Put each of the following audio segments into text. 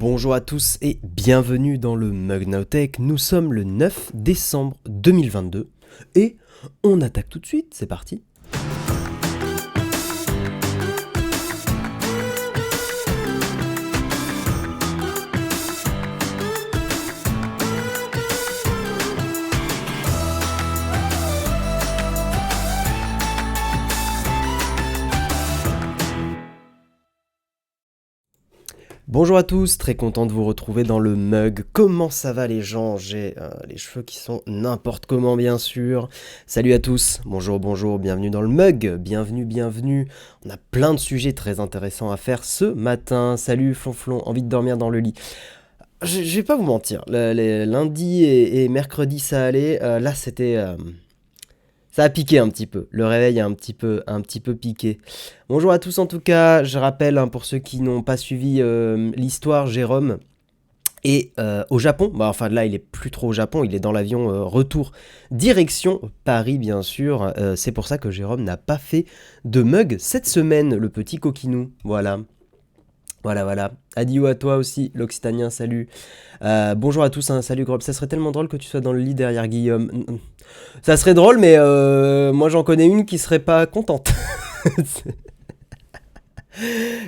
Bonjour à tous et bienvenue dans le Mug Now Tech. Nous sommes le 9 décembre 2022 et on attaque tout de suite, c'est parti. Bonjour à tous, très content de vous retrouver dans le Mug. Comment ça va les gens? J'ai les cheveux qui sont n'importe comment bien sûr. Salut à tous, bonjour, bienvenue dans le Mug, bienvenue. On a plein de sujets très intéressants à faire ce matin. Salut Flonflon, envie de dormir dans le lit. Je vais pas vous mentir, les lundi et mercredi ça allait, là c'était... ça a piqué un petit peu, le réveil a un petit peu piqué. Bonjour à tous en tout cas, je rappelle pour ceux qui n'ont pas suivi l'histoire, Jérôme est au Japon. Enfin là il est plus trop au Japon, il est dans l'avion retour direction Paris bien sûr. C'est pour ça que Jérôme n'a pas fait de mug cette semaine, le petit coquinou, voilà. Adieu à toi aussi, l'Occitanien, salut. Bonjour à tous, salut Grob. Ça serait tellement drôle que tu sois dans le lit derrière Guillaume. Ça serait drôle, mais moi j'en connais une qui serait pas contente.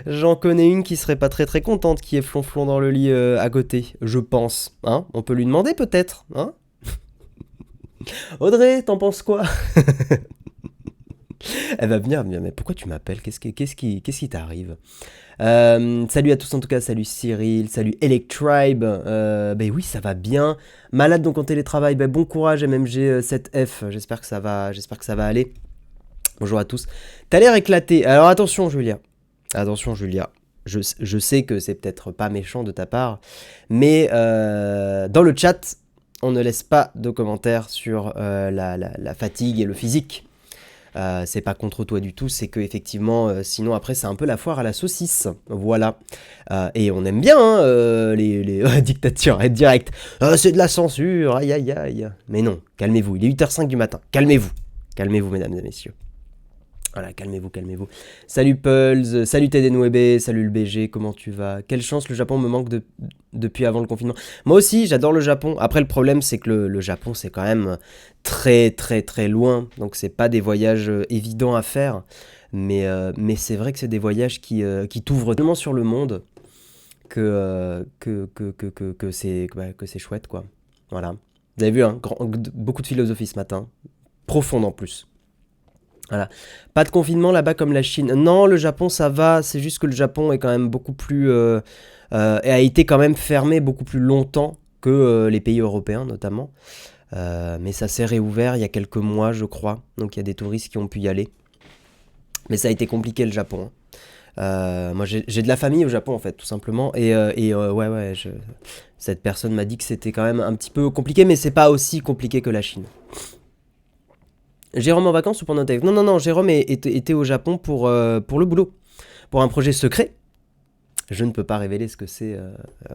J'en connais une qui serait pas très contente, qui est Flonflon dans le lit à côté, je pense. Hein, on peut lui demander peut-être, hein. Audrey, t'en penses quoi? Elle va venir, mais pourquoi tu m'appelles? Qu'est-ce qui t'arrive? Salut à tous en tout cas, salut Cyril, salut Electribe, ben oui ça va bien, malade donc en télétravail, ben bon courage MMG7F, j'espère que ça va aller. Bonjour à tous, t'as l'air éclaté, alors attention Julia, je sais que c'est peut-être pas méchant de ta part, mais dans le chat, on ne laisse pas de commentaires sur la fatigue et le physique. C'est pas contre toi du tout, c'est que effectivement, sinon après c'est un peu la foire à la saucisse, voilà. Et on aime bien les dictatures direct. C'est de la censure, aïe. Mais non, calmez-vous, il est 8h05 du matin, calmez-vous mesdames et messieurs. Voilà, calmez-vous. Salut Pulse, salut TDNWB, salut le BG, comment tu vas? Quelle chance, le Japon me manque depuis avant le confinement. Moi aussi, j'adore le Japon. Après, le problème, c'est que le Japon, c'est quand même très loin. Donc, c'est pas des voyages évidents à faire. Mais c'est vrai que c'est des voyages qui t'ouvrent tellement sur le monde que c'est chouette, quoi. Voilà. Vous avez vu, hein, beaucoup de philosophie ce matin. Profonde en plus. Voilà. Pas de confinement là-bas comme la Chine. Non, le Japon ça va, c'est juste que le Japon est quand même beaucoup plus... a été quand même fermé beaucoup plus longtemps que les pays européens notamment. Mais ça s'est réouvert il y a quelques mois je crois. Donc il y a des touristes qui ont pu y aller. Mais ça a été compliqué le Japon. Moi j'ai de la famille au Japon en fait tout simplement. Cette personne m'a dit que c'était quand même un petit peu compliqué. Mais c'est pas aussi compliqué que la Chine. Jérôme en vacances ou pendant un texte? Non, Jérôme était au Japon pour le boulot, pour un projet secret. Je ne peux pas révéler ce que c'est,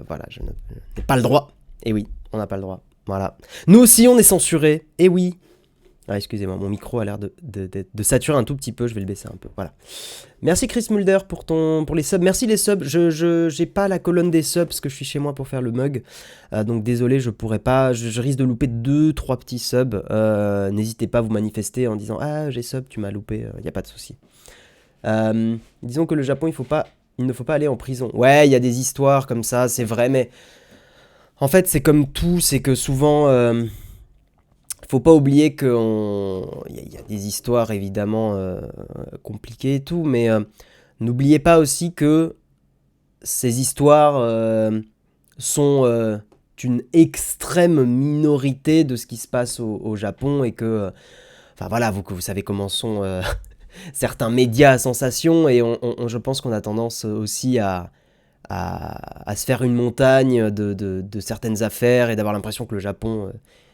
voilà, je n'ai pas le droit. Et oui, on n'a pas le droit, voilà. Nous aussi, on est censurés, et oui. Ah, excusez-moi, mon micro a l'air de saturer un tout petit peu, je vais le baisser un peu, voilà. Merci Chris Mulder pour les subs, merci les subs, j'ai pas la colonne des subs parce que je suis chez moi pour faire le mug, donc désolé, je pourrais pas, je risque de louper 2-3 petits subs, n'hésitez pas à vous manifester en disant « Ah, j'ai sub, tu m'as loupé, y a pas de souci. » Disons que le Japon, il ne faut pas aller en prison. Ouais, il y a des histoires comme ça, c'est vrai, mais en fait, c'est comme tout, c'est que souvent... faut pas oublier qu'il y a des histoires évidemment compliquées et tout, mais n'oubliez pas aussi que ces histoires sont une extrême minorité de ce qui se passe au Japon et que, enfin voilà, vous savez comment sont certains médias à sensation et je pense qu'on a tendance aussi à se faire une montagne de certaines affaires et d'avoir l'impression que le Japon...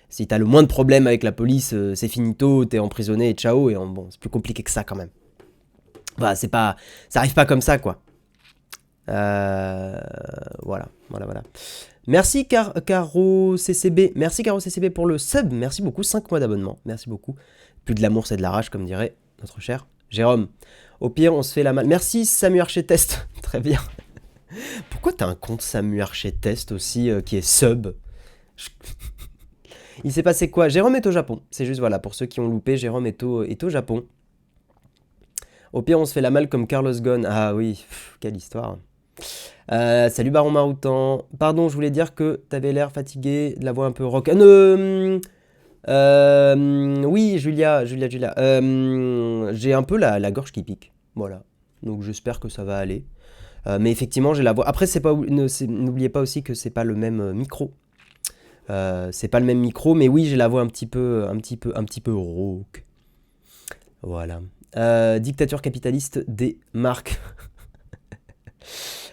si t'as le moins de problèmes avec la police, c'est finito, t'es emprisonné et ciao, et bon, c'est plus compliqué que ça quand même. Voilà, ça arrive pas comme ça, quoi. Voilà. Merci Caro CCB, pour le sub, merci beaucoup, 5 mois d'abonnement, merci beaucoup. Plus de l'amour, c'est de la rage, comme dirait notre cher Jérôme. Au pire, on se fait la malle. Merci Samu Archetest, très bien. Pourquoi t'as un compte Samu Archer Test aussi qui est sub? Je- Il s'est passé quoi? Jérôme est au Japon. C'est juste, voilà, pour ceux qui ont loupé, Jérôme est au Japon. Au pire, on se fait la malle comme Carlos Ghosn. Ah oui, quelle histoire. Salut Baron Maroutan. Pardon, je voulais dire que t'avais l'air fatigué, de la voix un peu rock. Oui, Julia. J'ai un peu la gorge qui pique. Voilà. Donc j'espère que ça va aller. Mais effectivement, j'ai la voix. Après, n'oubliez pas aussi que c'est pas le même micro. C'est pas le même micro, mais oui, j'ai la voix un petit peu rauque. Voilà. Dictature capitaliste des marques.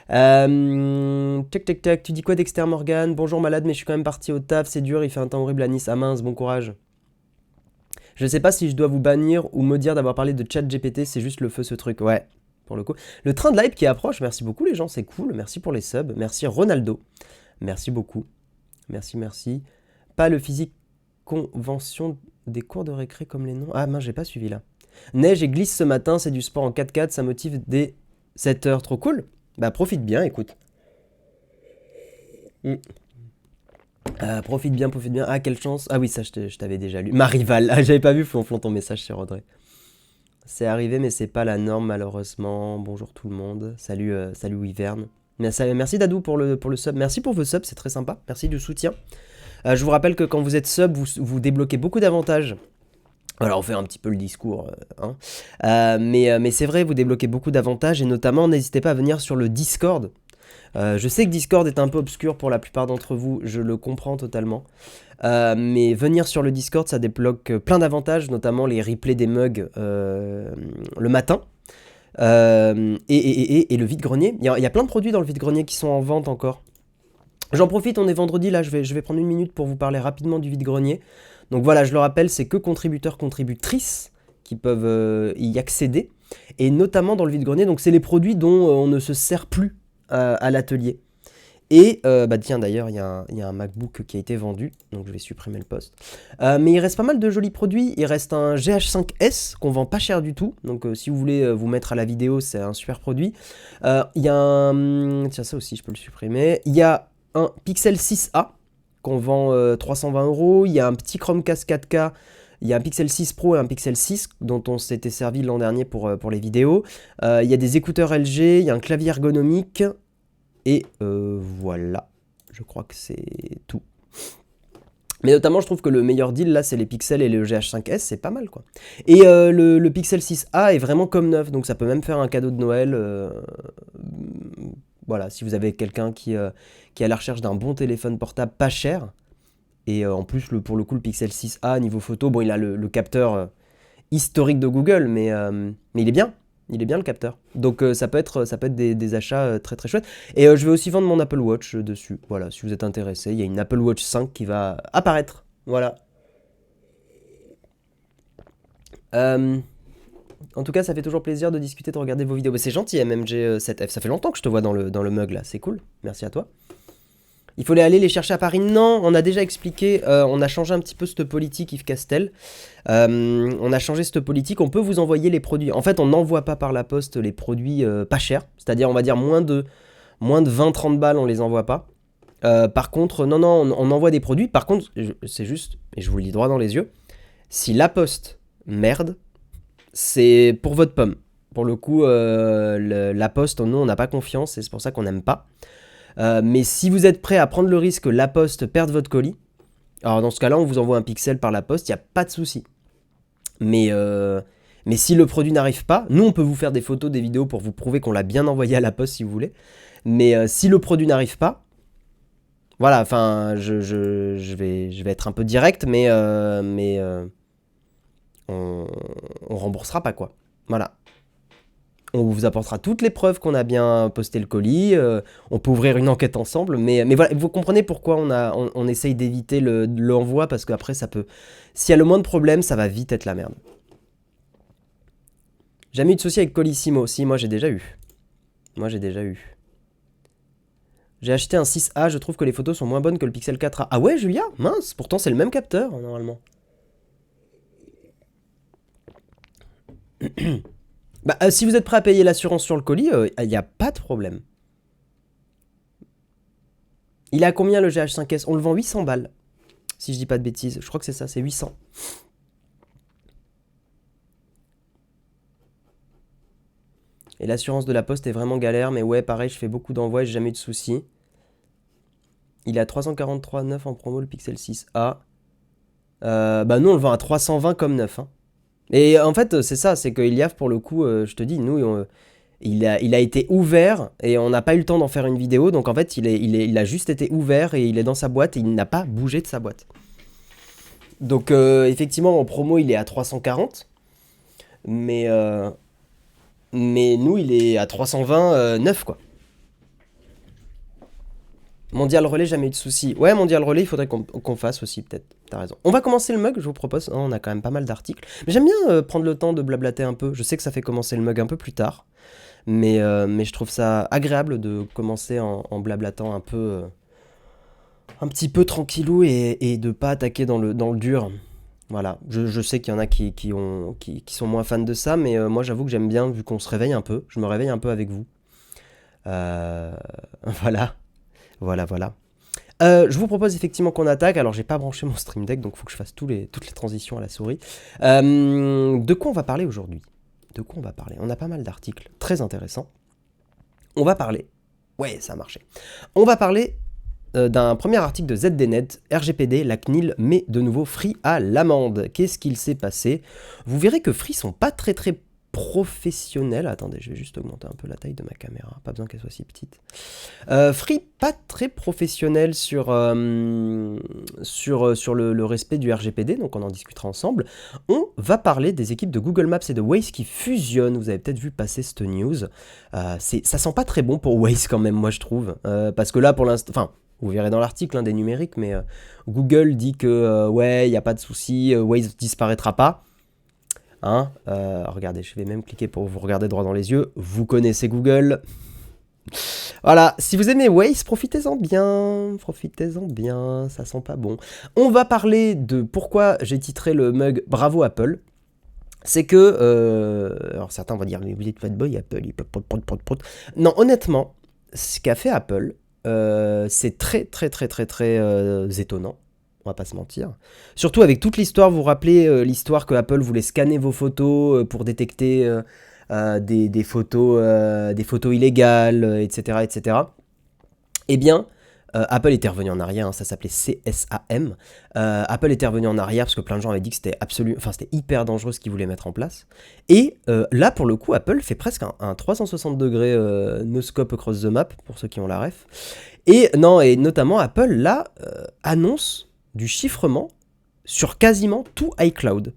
Tac. Tu dis quoi Dexter Morgan? Bonjour malade, mais je suis quand même parti au taf. C'est dur, il fait un temps horrible à Nice. Ah mince, bon courage. Je sais pas si je dois vous bannir ou me dire d'avoir parlé de chat GPT. C'est juste le feu ce truc. Ouais, pour le coup. Le train de l'hype qui approche. Merci beaucoup les gens, c'est cool. Merci pour les subs. Merci Ronaldo. Merci beaucoup. Merci. Pas le physique convention des cours de récré comme les noms. Ah mince, j'ai pas suivi là. Neige et glisse ce matin, c'est du sport en 4x4, ça motive dès 7 heures. Trop cool. Bah profite bien, écoute. Mm. Profite bien. Ah, quelle chance. Ah oui, ça, je t'avais déjà lu. Ma rivale. Ah, j'avais pas vu Flonflon ton message sur Audrey. C'est arrivé, mais c'est pas la norme, malheureusement. Bonjour tout le monde. Salut Wyvern. Merci Dadou pour le sub. Merci pour vos subs, c'est très sympa. Merci du soutien. Je vous rappelle que quand vous êtes sub, vous débloquez beaucoup d'avantages. Alors on fait un petit peu le discours, hein. Mais c'est vrai, vous débloquez beaucoup d'avantages et notamment n'hésitez pas à venir sur le Discord. Je sais que Discord est un peu obscur pour la plupart d'entre vous, je le comprends totalement. Mais venir sur le Discord, ça débloque plein d'avantages, notamment les replays des mugs le matin. Et le vide-grenier. Il y a plein de produits dans le vide-grenier qui sont en vente encore. J'en profite, on est vendredi, là je vais prendre une minute pour vous parler rapidement du vide-grenier. Donc voilà, je le rappelle, c'est que contributeurs, contributrices qui peuvent y accéder. Et notamment dans le vide-grenier, donc c'est les produits dont on ne se sert plus à l'atelier. Et bah tiens d'ailleurs, il y a un MacBook qui a été vendu, donc je vais supprimer le post. Mais il reste pas mal de jolis produits. Il reste un GH5S qu'on vend pas cher du tout. Donc si vous voulez vous mettre à la vidéo, c'est un super produit. Il y a un... Tiens, ça aussi, je peux le supprimer. Il y a un Pixel 6a qu'on vend 320 €. Il y a un petit Chromecast 4K. Il y a un Pixel 6 Pro et un Pixel 6 dont on s'était servi l'an dernier pour les vidéos. Il y a des écouteurs LG, il y a un clavier ergonomique. Et voilà, je crois que c'est tout. Mais notamment, je trouve que le meilleur deal, là, c'est les Pixel et le GH5S, c'est pas mal, quoi. Et le Pixel 6a est vraiment comme neuf, donc ça peut même faire un cadeau de Noël. Voilà, si vous avez quelqu'un qui est à la recherche d'un bon téléphone portable pas cher. Et en plus, pour le coup, le Pixel 6a, niveau photo, bon, il a le capteur historique de Google, mais il est bien. Il est bien le capteur. Donc ça peut être des achats très très chouettes. Et je vais aussi vendre mon Apple Watch dessus. Voilà, si vous êtes intéressé, il y a une Apple Watch 5 qui va apparaître. Voilà. En tout cas, ça fait toujours plaisir de discuter, de regarder vos vidéos. Mais c'est gentil, MMG7F. Ça fait longtemps que je te vois dans le mug là. C'est cool. Merci à toi. Il fallait aller les chercher à Paris. Non, on a déjà expliqué, on a changé un petit peu cette politique, Yves Castel. On a changé cette politique, on peut vous envoyer les produits. En fait, on n'envoie pas par la poste les produits pas chers. C'est-à-dire, on va dire moins de 20-30 balles, on les envoie pas. Par contre, non, on envoie des produits. Par contre, c'est juste, et je vous le dis droit dans les yeux, si la poste merde, c'est pour votre pomme. Pour le coup, la poste, nous, on n'a pas confiance et c'est pour ça qu'on n'aime pas. Mais si vous êtes prêt à prendre le risque que la poste perde votre colis, alors dans ce cas-là, on vous envoie un pixel par la poste, il n'y a pas de souci. Mais si le produit n'arrive pas, nous on peut vous faire des photos, des vidéos pour vous prouver qu'on l'a bien envoyé à la poste si vous voulez. Mais si le produit n'arrive pas, voilà, enfin, je vais être un peu direct, mais on remboursera pas quoi. Voilà. On vous apportera toutes les preuves qu'on a bien posté le colis. On peut ouvrir une enquête ensemble. Mais voilà, vous comprenez pourquoi on essaye d'éviter l'envoi. Parce qu'après, ça peut... S'il y a le moins de problèmes, ça va vite être la merde. Jamais eu de souci avec Colissimo. Si, moi j'ai déjà eu. J'ai acheté un 6A. Je trouve que les photos sont moins bonnes que le Pixel 4A. Ah ouais, Julia? Mince, pourtant c'est le même capteur, normalement. Bah, si vous êtes prêt à payer l'assurance sur le colis, il n'y a pas de problème. Il est à combien le GH5S? On le vend 800 balles. Si je dis pas de bêtises. Je crois que c'est ça, c'est 800. Et l'assurance de la poste est vraiment galère. Mais ouais, pareil, je fais beaucoup d'envois et j'ai jamais eu de soucis. Il est à 343,9 en promo, le Pixel 6a. Bah nous, on le vend à 320 comme neuf. Hein. Et en fait, c'est ça, c'est que Iliaf, pour le coup, je te dis, nous, il a été ouvert et on n'a pas eu le temps d'en faire une vidéo. Donc en fait, il a juste été ouvert et il est dans sa boîte et il n'a pas bougé de sa boîte. Donc effectivement, en promo, il est à 340. Mais nous, il est à 320 neuf, quoi. Mondial Relais, jamais eu de soucis. Ouais, Mondial Relais, il faudrait qu'on fasse aussi, peut-être. T'as raison. On va commencer le mug, je vous propose. Oh, on a quand même pas mal d'articles. Mais j'aime bien prendre le temps de blablater un peu. Je sais que ça fait commencer le mug un peu plus tard. Mais je trouve ça agréable de commencer en blablatant un petit peu tranquillou et de pas attaquer dans le dur. Voilà. Je sais qu'il y en a qui sont moins fans de ça, mais moi j'avoue que j'aime bien, vu qu'on se réveille un peu. Je me réveille un peu avec vous. Voilà. Voilà. Je vous propose effectivement qu'on attaque. Alors, j'ai pas branché mon Stream Deck, donc il faut que je fasse toutes les transitions à la souris. De quoi on va parler aujourd'hui? On a pas mal d'articles très intéressants. On va parler... Ouais, ça a marché. On va parler d'un premier article de ZDNet, RGPD, la CNIL met de nouveau Free à l'amende. Qu'est-ce qu'il s'est passé? Vous verrez que Free sont pas très professionnels. Attendez, je vais juste augmenter un peu la taille de ma caméra, pas besoin qu'elle soit si petite. Free, pas très professionnel sur le respect du RGPD, donc on en discutera ensemble. On va parler des équipes de Google Maps et de Waze qui fusionnent. Vous avez peut-être vu passer cette news. Ça sent pas très bon pour Waze quand même, moi je trouve. Parce que là, pour l'instant... Enfin, vous verrez dans l'article des numériques, mais Google dit que ouais, il n'y a pas de souci, Waze disparaîtra pas. Hein, regardez, je vais même cliquer pour vous regarder droit dans les yeux. Vous connaissez Google. Voilà, si vous aimez Waze, profitez-en bien, ça sent pas bon. On va parler de pourquoi j'ai titré le mug Bravo Apple. C'est que, alors certains vont dire, mais vous êtes fanboy Apple, il peut prot. Non, honnêtement, ce qu'a fait Apple, c'est très étonnant. On va pas se mentir. Surtout avec toute l'histoire, vous vous rappelez l'histoire que Apple voulait scanner vos photos pour détecter des photos illégales, etc. Eh bien, Apple était revenu en arrière, hein, ça s'appelait CSAM. Apple était revenu en arrière parce que plein de gens avaient dit que c'était c'était hyper dangereux ce qu'ils voulaient mettre en place. Et là, pour le coup, Apple fait presque un 360 degrés no scope across the map, pour ceux qui ont la ref. Et notamment, Apple, là, annonce du chiffrement sur quasiment tout iCloud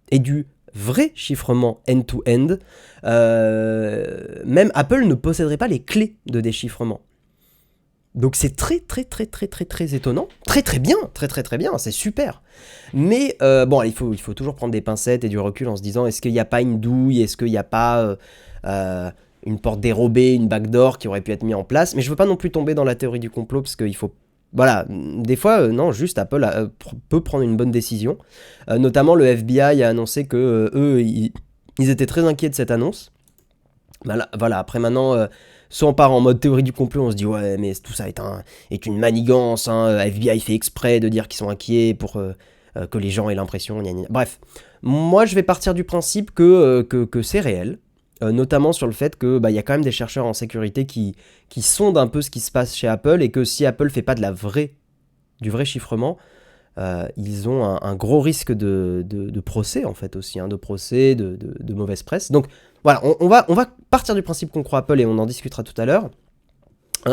et du vrai chiffrement end-to-end. Même Apple ne posséderait pas les clés de déchiffrement. Donc c'est très étonnant, très bien, c'est super. Mais bon, il faut toujours prendre des pincettes et du recul en se disant, est-ce qu'il n'y a pas une douille, est-ce qu'il n'y a pas une porte dérobée, une backdoor qui aurait pu être mise en place. Mais je veux pas non plus tomber dans la théorie du complot parce qu'il faut... Voilà, des fois, non, juste Apple peut prendre une bonne décision. Notamment, le FBI a annoncé que eux, ils étaient très inquiets de cette annonce. Voilà, après maintenant, soit on part en mode théorie du complot, on se dit, ouais, mais tout ça est une manigance, hein, FBI fait exprès de dire qu'ils sont inquiets pour que les gens aient l'impression, bref. Moi, je vais partir du principe que c'est réel. Notamment sur le fait que y a quand même des chercheurs en sécurité qui sondent un peu ce qui se passe chez Apple et que si Apple fait pas du vrai chiffrement, ils ont un gros risque de procès en fait aussi, hein, de mauvaise presse. Donc voilà, on va partir du principe qu'on croit Apple et on en discutera tout à l'heure.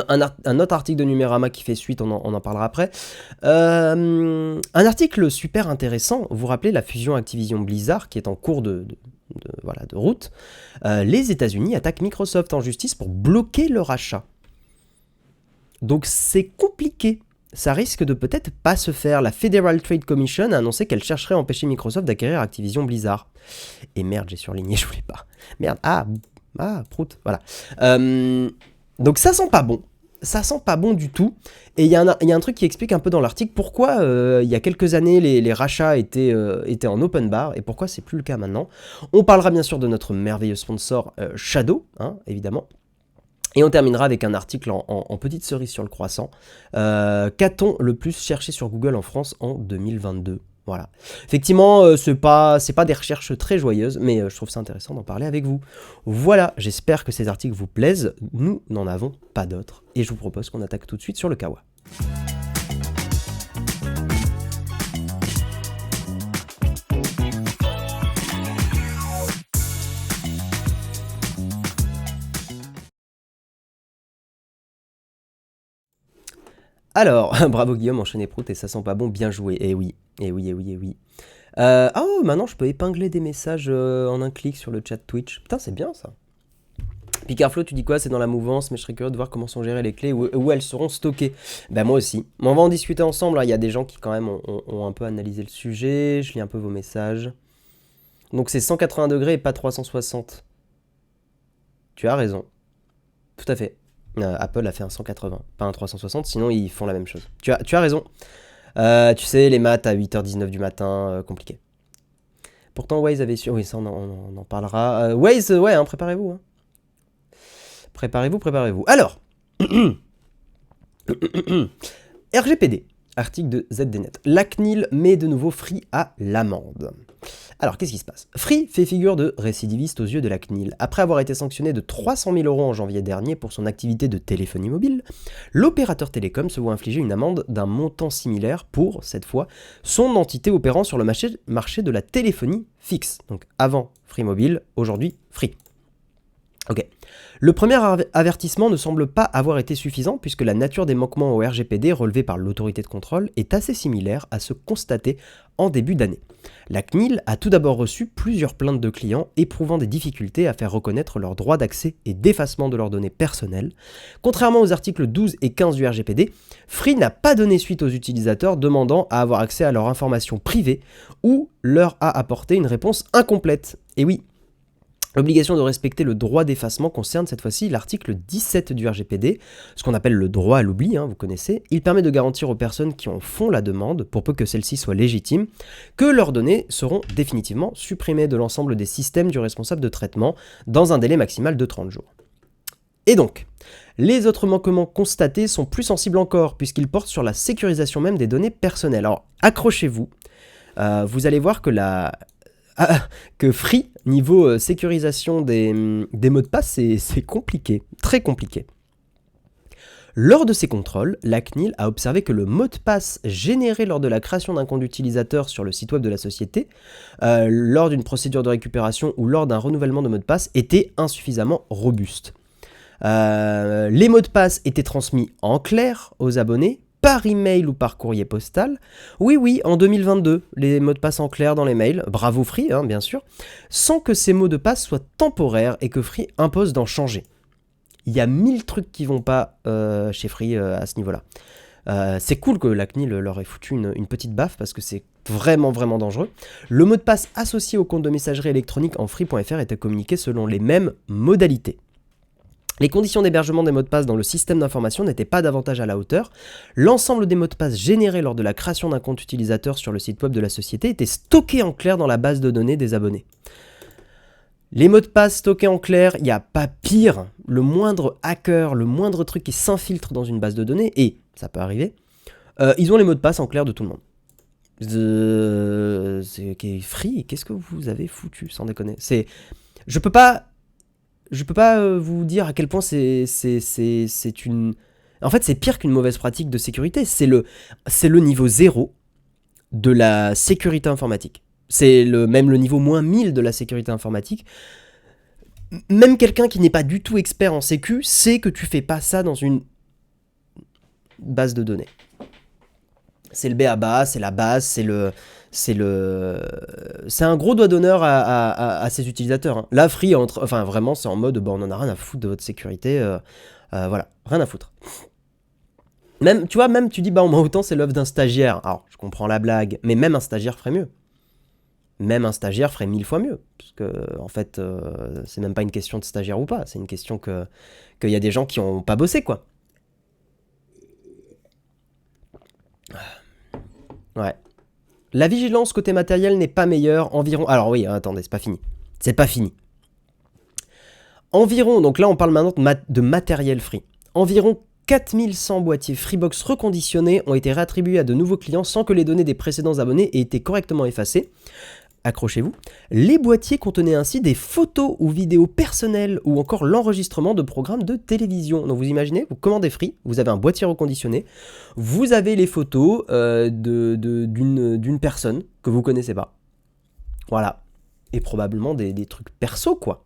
Un autre article de Numérama qui fait suite, on en parlera après. Un article super intéressant, vous vous rappelez la fusion Activision Blizzard qui est en cours de route. Les États-Unis attaquent Microsoft en justice pour bloquer leur achat. Donc c'est compliqué. Ça risque de peut-être pas se faire. La Federal Trade Commission a annoncé qu'elle chercherait à empêcher Microsoft d'acquérir Activision Blizzard. Et merde, j'ai surligné, je voulais pas. Merde, prout, voilà. Donc ça sent pas bon. Ça sent pas bon du tout. Et il y a un truc qui explique un peu dans l'article pourquoi il y a quelques années les rachats étaient en open bar et pourquoi c'est plus le cas maintenant. On parlera bien sûr de notre merveilleux sponsor Shadow, hein, évidemment. Et on terminera avec un article en petite cerise sur le croissant. Qu'a-t-on le plus cherché sur Google en France en 2022 ? Voilà. Effectivement, c'est pas des recherches très joyeuses, mais je trouve ça intéressant d'en parler avec vous. Voilà, j'espère que ces articles vous plaisent. Nous n'en avons pas d'autres. Et je vous propose qu'on attaque tout de suite sur le Kawa. Alors, bravo Guillaume, enchaîné prout et ça sent pas bon, bien joué. Eh oui, eh oui, eh oui, eh oui. Oh, maintenant je peux épingler des messages en un clic sur le chat Twitch. Putain, c'est bien ça. Picarflo, tu dis quoi? C'est dans la mouvance, mais je serais curieux de voir comment sont gérées les clés, où elles seront stockées. Ben moi aussi. Mais on va en discuter ensemble. Il y a des gens qui quand même ont un peu analysé le sujet. Je lis un peu vos messages. Donc c'est 180 degrés et pas 360. Tu as raison. Tout à fait. Apple a fait un 180, pas un 360, sinon ils font la même chose. Tu as raison. Tu sais, les maths à 8h19 du matin, compliqué. Pourtant, Waze avait su... Oui, ça, on en parlera. Waze, ouais, hein, préparez-vous. Hein. Préparez-vous. Alors, RGPD, article de ZDNet. La CNIL met de nouveau Free à l'amende. Alors, qu'est-ce qui se passe? Free fait figure de récidiviste aux yeux de la CNIL. Après avoir été sanctionné de 300 000 € en janvier dernier pour son activité de téléphonie mobile, l'opérateur télécom se voit infliger une amende d'un montant similaire pour, cette fois, son entité opérant sur le marché de la téléphonie fixe. Donc avant Free Mobile, aujourd'hui Free. Ok. Le premier avertissement ne semble pas avoir été suffisant puisque la nature des manquements au RGPD relevés par l'autorité de contrôle est assez similaire à ceux constatés en début d'année. La CNIL a tout d'abord reçu plusieurs plaintes de clients éprouvant des difficultés à faire reconnaître leurs droits d'accès et d'effacement de leurs données personnelles. Contrairement aux articles 12 et 15 du RGPD, Free n'a pas donné suite aux utilisateurs demandant à avoir accès à leurs informations privées ou leur a apporté une réponse incomplète. Et oui, l'obligation de respecter le droit d'effacement concerne cette fois-ci l'article 17 du RGPD, ce qu'on appelle le droit à l'oubli, vous connaissez. Il permet de garantir aux personnes qui en font la demande, pour peu que celle-ci soit légitime, que leurs données seront définitivement supprimées de l'ensemble des systèmes du responsable de traitement dans un délai maximal de 30 jours. Et donc, les autres manquements constatés sont plus sensibles encore, puisqu'ils portent sur la sécurisation même des données personnelles. Alors, accrochez-vous, vous allez voir que Free, niveau sécurisation des mots de passe, c'est compliqué, très compliqué. Lors de ces contrôles, la CNIL a observé que le mot de passe généré lors de la création d'un compte utilisateur sur le site web de la société, lors d'une procédure de récupération ou lors d'un renouvellement de mot de passe, était insuffisamment robuste. Les mots de passe étaient transmis en clair aux abonnés, par email ou par courrier postal. Oui, en 2022, les mots de passe en clair dans les mails, bravo Free, bien sûr, sans que ces mots de passe soient temporaires et que Free impose d'en changer. Il y a 1000 trucs qui vont pas chez Free à ce niveau-là. C'est cool que la CNIL leur ait foutu une petite baffe parce que c'est vraiment dangereux. Le mot de passe associé au compte de messagerie électronique en free.fr était communiqué selon les mêmes modalités. Les conditions d'hébergement des mots de passe dans le système d'information n'étaient pas davantage à la hauteur. L'ensemble des mots de passe générés lors de la création d'un compte utilisateur sur le site web de la société étaient stockés en clair dans la base de données des abonnés. Les mots de passe stockés en clair, il n'y a pas pire. Le moindre hacker, le moindre truc qui s'infiltre dans une base de données, et ça peut arriver, ils ont les mots de passe en clair de tout le monde. C'est Free, qu'est-ce que vous avez foutu, sans déconner. Je peux pas vous dire à quel point c'est une... En fait, c'est pire qu'une mauvaise pratique de sécurité. C'est le niveau 0 de la sécurité informatique. C'est même le niveau moins 1000 de la sécurité informatique. Même quelqu'un qui n'est pas du tout expert en sécu sait que tu fais pas ça dans une base de données. C'est le b.a.-ba, c'est la base, c'est un gros doigt d'honneur à ses utilisateurs. Là, Free, vraiment, c'est en mode, on en a rien à foutre de votre sécurité. Voilà, rien à foutre. Même, tu dis, au moins autant, c'est l'œuvre d'un stagiaire. Alors, je comprends la blague, mais même un stagiaire ferait mieux. Même un stagiaire ferait 1000 fois mieux. Parce que, en fait, c'est même pas une question de stagiaire ou pas. C'est une question qu'il y a des gens qui ont pas bossé, quoi. Ouais. La vigilance côté matériel n'est pas meilleure, environ... Alors oui, attendez, c'est pas fini. Environ, donc là on parle maintenant de matériel Free. Environ 4100 boîtiers Freebox reconditionnés ont été réattribués à de nouveaux clients sans que les données des précédents abonnés aient été correctement effacées. Accrochez-vous. Les boîtiers contenaient ainsi des photos ou vidéos personnelles ou encore l'enregistrement de programmes de télévision. Donc vous imaginez, vous commandez Free, vous avez un boîtier reconditionné, vous avez les photos d'une personne que vous connaissez pas. Voilà. Et probablement des trucs perso, quoi.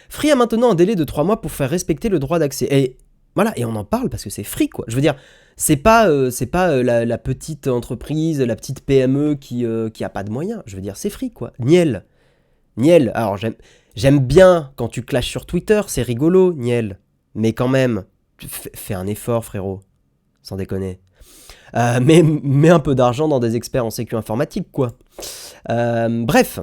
Free a maintenant un délai de 3 mois pour faire respecter le droit d'accès. Et voilà, et on en parle parce que c'est Free, quoi. Je veux dire, c'est pas la petite entreprise, la petite PME qui a pas de moyens. Je veux dire, c'est Free, quoi. Niel. Alors j'aime bien quand tu clashes sur Twitter, c'est rigolo, Niel. Mais quand même, fais un effort, frérot. Sans déconner. Mets un peu d'argent dans des experts en sécu informatique, quoi. Bref.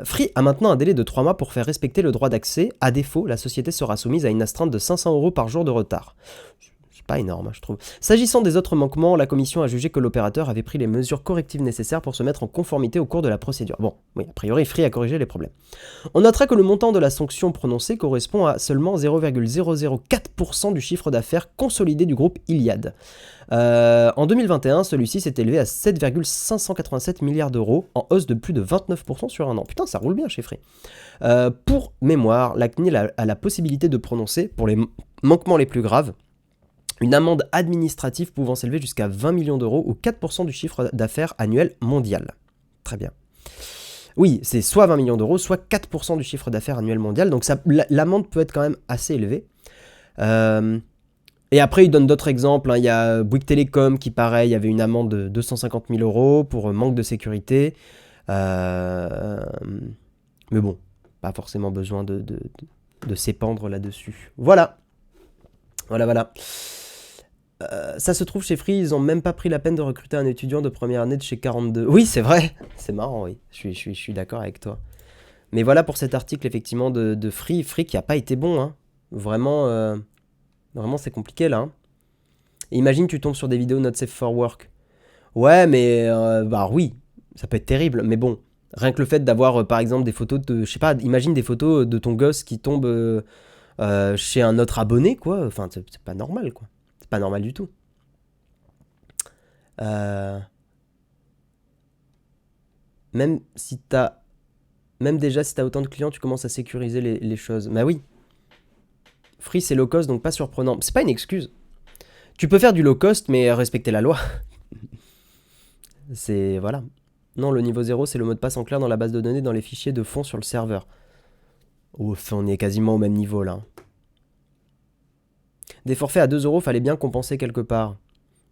Free a maintenant un délai de 3 mois pour faire respecter le droit d'accès. À défaut, la société sera soumise à une astreinte de 500 € par jour de retard. C'est pas énorme, hein, je trouve. S'agissant des autres manquements, la commission a jugé que l'opérateur avait pris les mesures correctives nécessaires pour se mettre en conformité au cours de la procédure. Bon, oui, a priori, Free a corrigé les problèmes. On notera que le montant de la sanction prononcée correspond à seulement 0,004% du chiffre d'affaires consolidé du groupe Iliad. En 2021, celui-ci s'est élevé à 7,587 milliards d'euros, en hausse de plus de 29% sur un an. Putain, ça roule bien chez Free. Pour mémoire, la CNIL a la possibilité de prononcer, pour les manquements les plus graves, une amende administrative pouvant s'élever jusqu'à 20 millions d'euros ou 4% du chiffre d'affaires annuel mondial. Très bien. Oui, c'est soit 20 millions d'euros, soit 4% du chiffre d'affaires annuel mondial, donc l'amende peut être quand même assez élevée. Et après, il donne d'autres exemples. Hein. Il y a Bouygues Télécom qui, pareil, avait une amende de 250 000 € pour manque de sécurité. Mais bon, pas forcément besoin de s'épandre là-dessus. Voilà. Ça se trouve chez Free, ils ont même pas pris la peine de recruter un étudiant de première année de chez 42. Oui, c'est vrai. C'est marrant, oui. Je suis d'accord avec toi. Mais voilà pour cet article, effectivement, de Free. Free qui a pas été bon, hein. Vraiment, c'est compliqué, là. Hein. Imagine, tu tombes sur des vidéos not safe for work. Ouais, mais... bah oui, ça peut être terrible. Mais bon, rien que le fait d'avoir, par exemple, des photos de... Je sais pas, imagine des photos de ton gosse qui tombe chez un autre abonné, quoi. Enfin, c'est pas normal, quoi. C'est pas normal du tout. Même déjà, si t'as autant de clients, tu commences à sécuriser les choses. Bah oui. Free, c'est low cost, donc pas surprenant. C'est pas une excuse. Tu peux faire du low cost, mais respecter la loi. C'est... Voilà. Non, le niveau 0, c'est le mot de passe en clair dans la base de données, dans les fichiers de fond sur le serveur. Ouf, on est quasiment au même niveau, là. Des forfaits à 2 €, fallait bien compenser quelque part.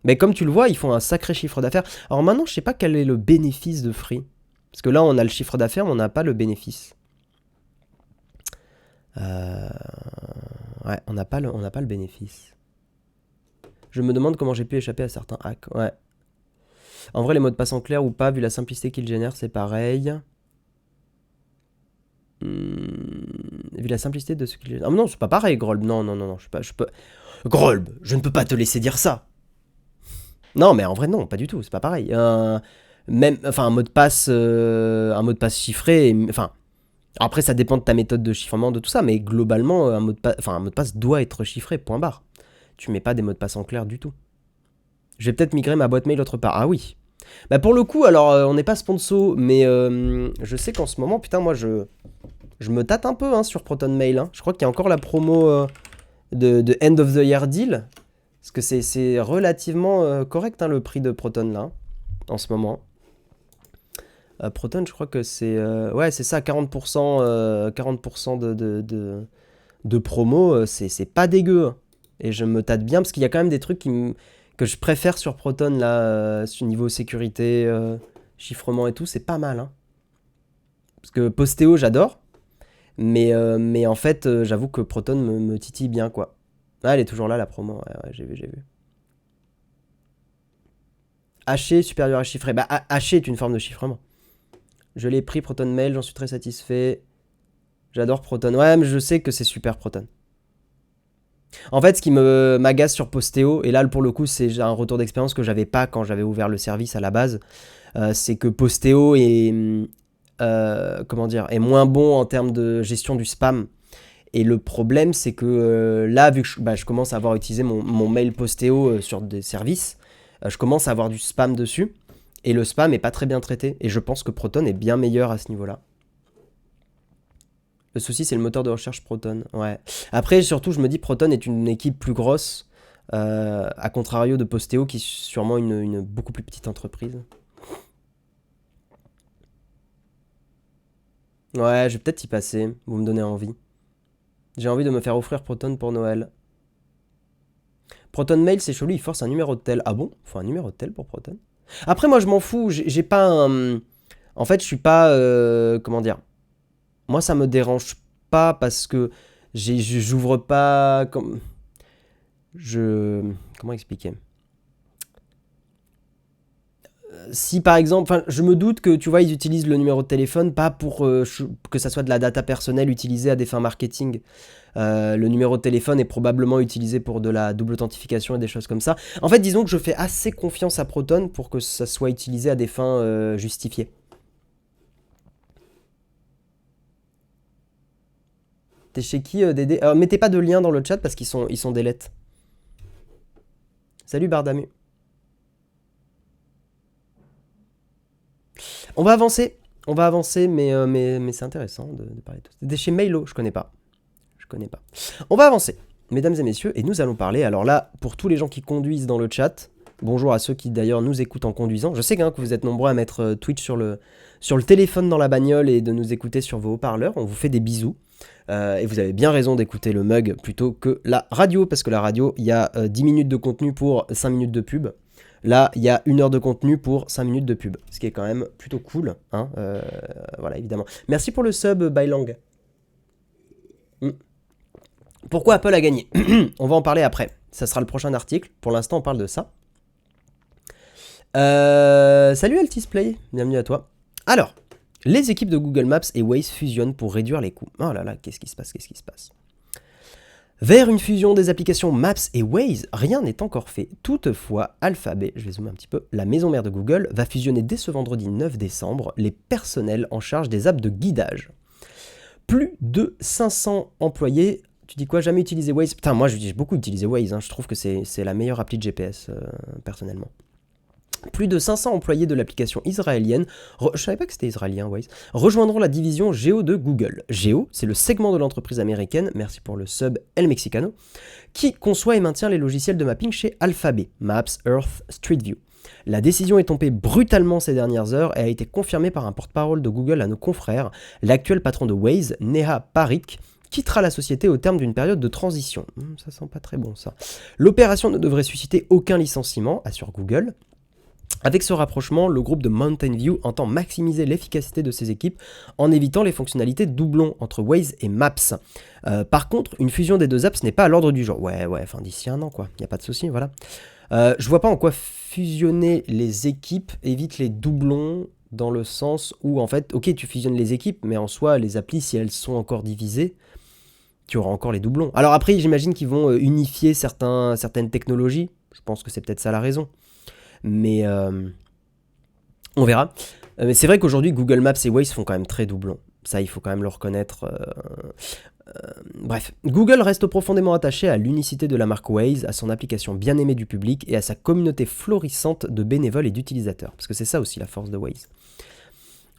Mais comme tu le vois, ils font un sacré chiffre d'affaires. Alors maintenant, je sais pas quel est le bénéfice de Free. Parce que là, on a le chiffre d'affaires, mais on n'a pas le bénéfice. Ouais, on n'a pas le bénéfice. Je me demande comment j'ai pu échapper à certains hacks. Ouais. En vrai, les mots de passe en clair ou pas, vu la simplicité qu'ils génèrent, c'est pareil. Vu la simplicité de ce qu'il génère. Ah non, c'est pas pareil, Grolb. Non, je peux... Grolb, je ne peux pas te laisser dire ça. Non, mais en vrai, non, pas du tout, c'est pas pareil. Même, enfin, un mot de passe chiffré, enfin... Après, ça dépend de ta méthode de chiffrement, de tout ça, mais globalement, un mot de passe doit être chiffré, point barre. Tu mets pas des mots de passe en clair du tout. Je vais peut-être migrer ma boîte mail autre part. Ah oui. Bah pour le coup, alors, on n'est pas sponsor, mais je sais qu'en ce moment, putain, moi, je me tâte un peu hein, sur Proton Mail. Hein. Je crois qu'il y a encore la promo de End of the Year Deal. Parce que c'est relativement correct, hein, le prix de Proton, là, en ce moment. Proton, je crois que c'est... ouais, c'est ça, 40%, 40% de promo, c'est pas dégueu. Hein. Et je me tâte bien, parce qu'il y a quand même des trucs que je préfère sur Proton, là, sur niveau sécurité, chiffrement et tout, c'est pas mal. Hein. Parce que Postéo, j'adore. Mais en fait, j'avoue que Proton me titille bien, quoi. Ah, elle est toujours là, la promo. Ouais, j'ai vu. Haché supérieur à chiffré. Bah, haché est une forme de chiffrement. Je l'ai pris, Proton Mail, j'en suis très satisfait. J'adore Proton. Ouais, mais je sais que c'est super Proton. En fait, ce qui m'agace sur Postéo, et là, pour le coup, c'est un retour d'expérience que j'avais pas quand j'avais ouvert le service à la base, c'est que Postéo comment dire, est moins bon en termes de gestion du spam. Et le problème, c'est que là, vu que je commence à avoir utilisé mon mail Postéo sur des services, je commence à avoir du spam dessus. Et le spam est pas très bien traité. Et je pense que Proton est bien meilleur à ce niveau-là. Le souci, c'est le moteur de recherche Proton. Ouais. Après, surtout, je me dis Proton est une équipe plus grosse, à contrario de Postéo, qui est sûrement une beaucoup plus petite entreprise. Ouais, je vais peut-être y passer. Vous me donnez envie. J'ai envie de me faire offrir Proton pour Noël. Proton Mail, c'est chelou, il force un numéro de tel. Ah bon? Faut un numéro de tel pour Proton? Après, moi, je m'en fous. J'ai pas un. En fait, je suis pas. Comment dire? Moi, ça me dérange pas parce que j'ouvre pas. Comme. Je. Comment expliquer? Si par exemple, enfin, je me doute que tu vois, ils utilisent le numéro de téléphone pas pour que ça soit de la data personnelle utilisée à des fins marketing. Le numéro de téléphone est probablement utilisé pour de la double authentification et des choses comme ça. En fait, disons que je fais assez confiance à Proton pour que ça soit utilisé à des fins justifiées. T'es chez qui, Dédé? Mettez pas de lien dans le chat parce qu'ils sont délettes. Salut Bardamu. On va avancer, mais c'est intéressant de parler de tout. T'es chez Mailo, je connais pas. Je connais pas. On va avancer, mesdames et messieurs, et nous allons parler. Alors là, pour tous les gens qui conduisent dans le chat, bonjour à ceux qui d'ailleurs nous écoutent en conduisant. Je sais que vous êtes nombreux à mettre Twitch sur le téléphone dans la bagnole et de nous écouter sur vos haut-parleurs. On vous fait des bisous. Et vous avez bien raison d'écouter le mug plutôt que la radio, parce que la radio, il y a 10 minutes de contenu pour 5 minutes de pub. Là, il y a 1 heure de contenu pour 5 minutes de pub, ce qui est quand même plutôt cool. Hein, voilà, évidemment. Merci pour le sub, Bailang. Pourquoi Apple a gagné? On va en parler après. Ça sera le prochain article. Pour l'instant, on parle de ça. Salut Altisplay, bienvenue à toi. Alors, les équipes de Google Maps et Waze fusionnent pour réduire les coûts. Oh là là, qu'est-ce qui se passe? Vers une fusion des applications Maps et Waze, rien n'est encore fait. Toutefois, Alphabet, je vais zoomer un petit peu, la maison mère de Google, va fusionner dès ce vendredi 9 décembre les personnels en charge des apps de guidage. Plus de 500 employés. Tu dis quoi? Jamais utilisé Waze? Putain, moi j'ai beaucoup utilisé Waze, hein. Je trouve que c'est la meilleure appli de GPS, personnellement. Plus de 500 employés de l'application israélienne, je savais pas que c'était israélien Waze, rejoindront la division Géo de Google. Géo, c'est le segment de l'entreprise américaine, merci pour le sub El Mexicano, qui conçoit et maintient les logiciels de mapping chez Alphabet, Maps, Earth, Street View. La décision est tombée brutalement ces dernières heures et a été confirmée par un porte-parole de Google à nos confrères. L'actuel patron de Waze, Neha Parikh, quittera la société au terme d'une période de transition. Ça sent pas très bon ça. L'opération ne devrait susciter aucun licenciement, assure Google. Avec ce rapprochement, le groupe de Mountain View entend maximiser l'efficacité de ses équipes en évitant les fonctionnalités doublons entre Waze et Maps. Par contre, une fusion des deux apps n'est pas à l'ordre du jour. Ouais, enfin d'ici 1 an quoi, y a pas de souci, voilà. Je vois pas en quoi fusionner les équipes évite les doublons dans le sens où en fait, ok tu fusionnes les équipes, mais en soi les applis si elles sont encore divisées, tu auras encore les doublons. Alors après j'imagine qu'ils vont unifier certaines technologies, je pense que c'est peut-être ça la raison. Mais on verra. Mais c'est vrai qu'aujourd'hui, Google Maps et Waze font quand même très doublons. Ça, il faut quand même le reconnaître. Bref, Google reste profondément attaché à l'unicité de la marque Waze, à son application bien aimée du public et à sa communauté florissante de bénévoles et d'utilisateurs. Parce que c'est ça aussi la force de Waze.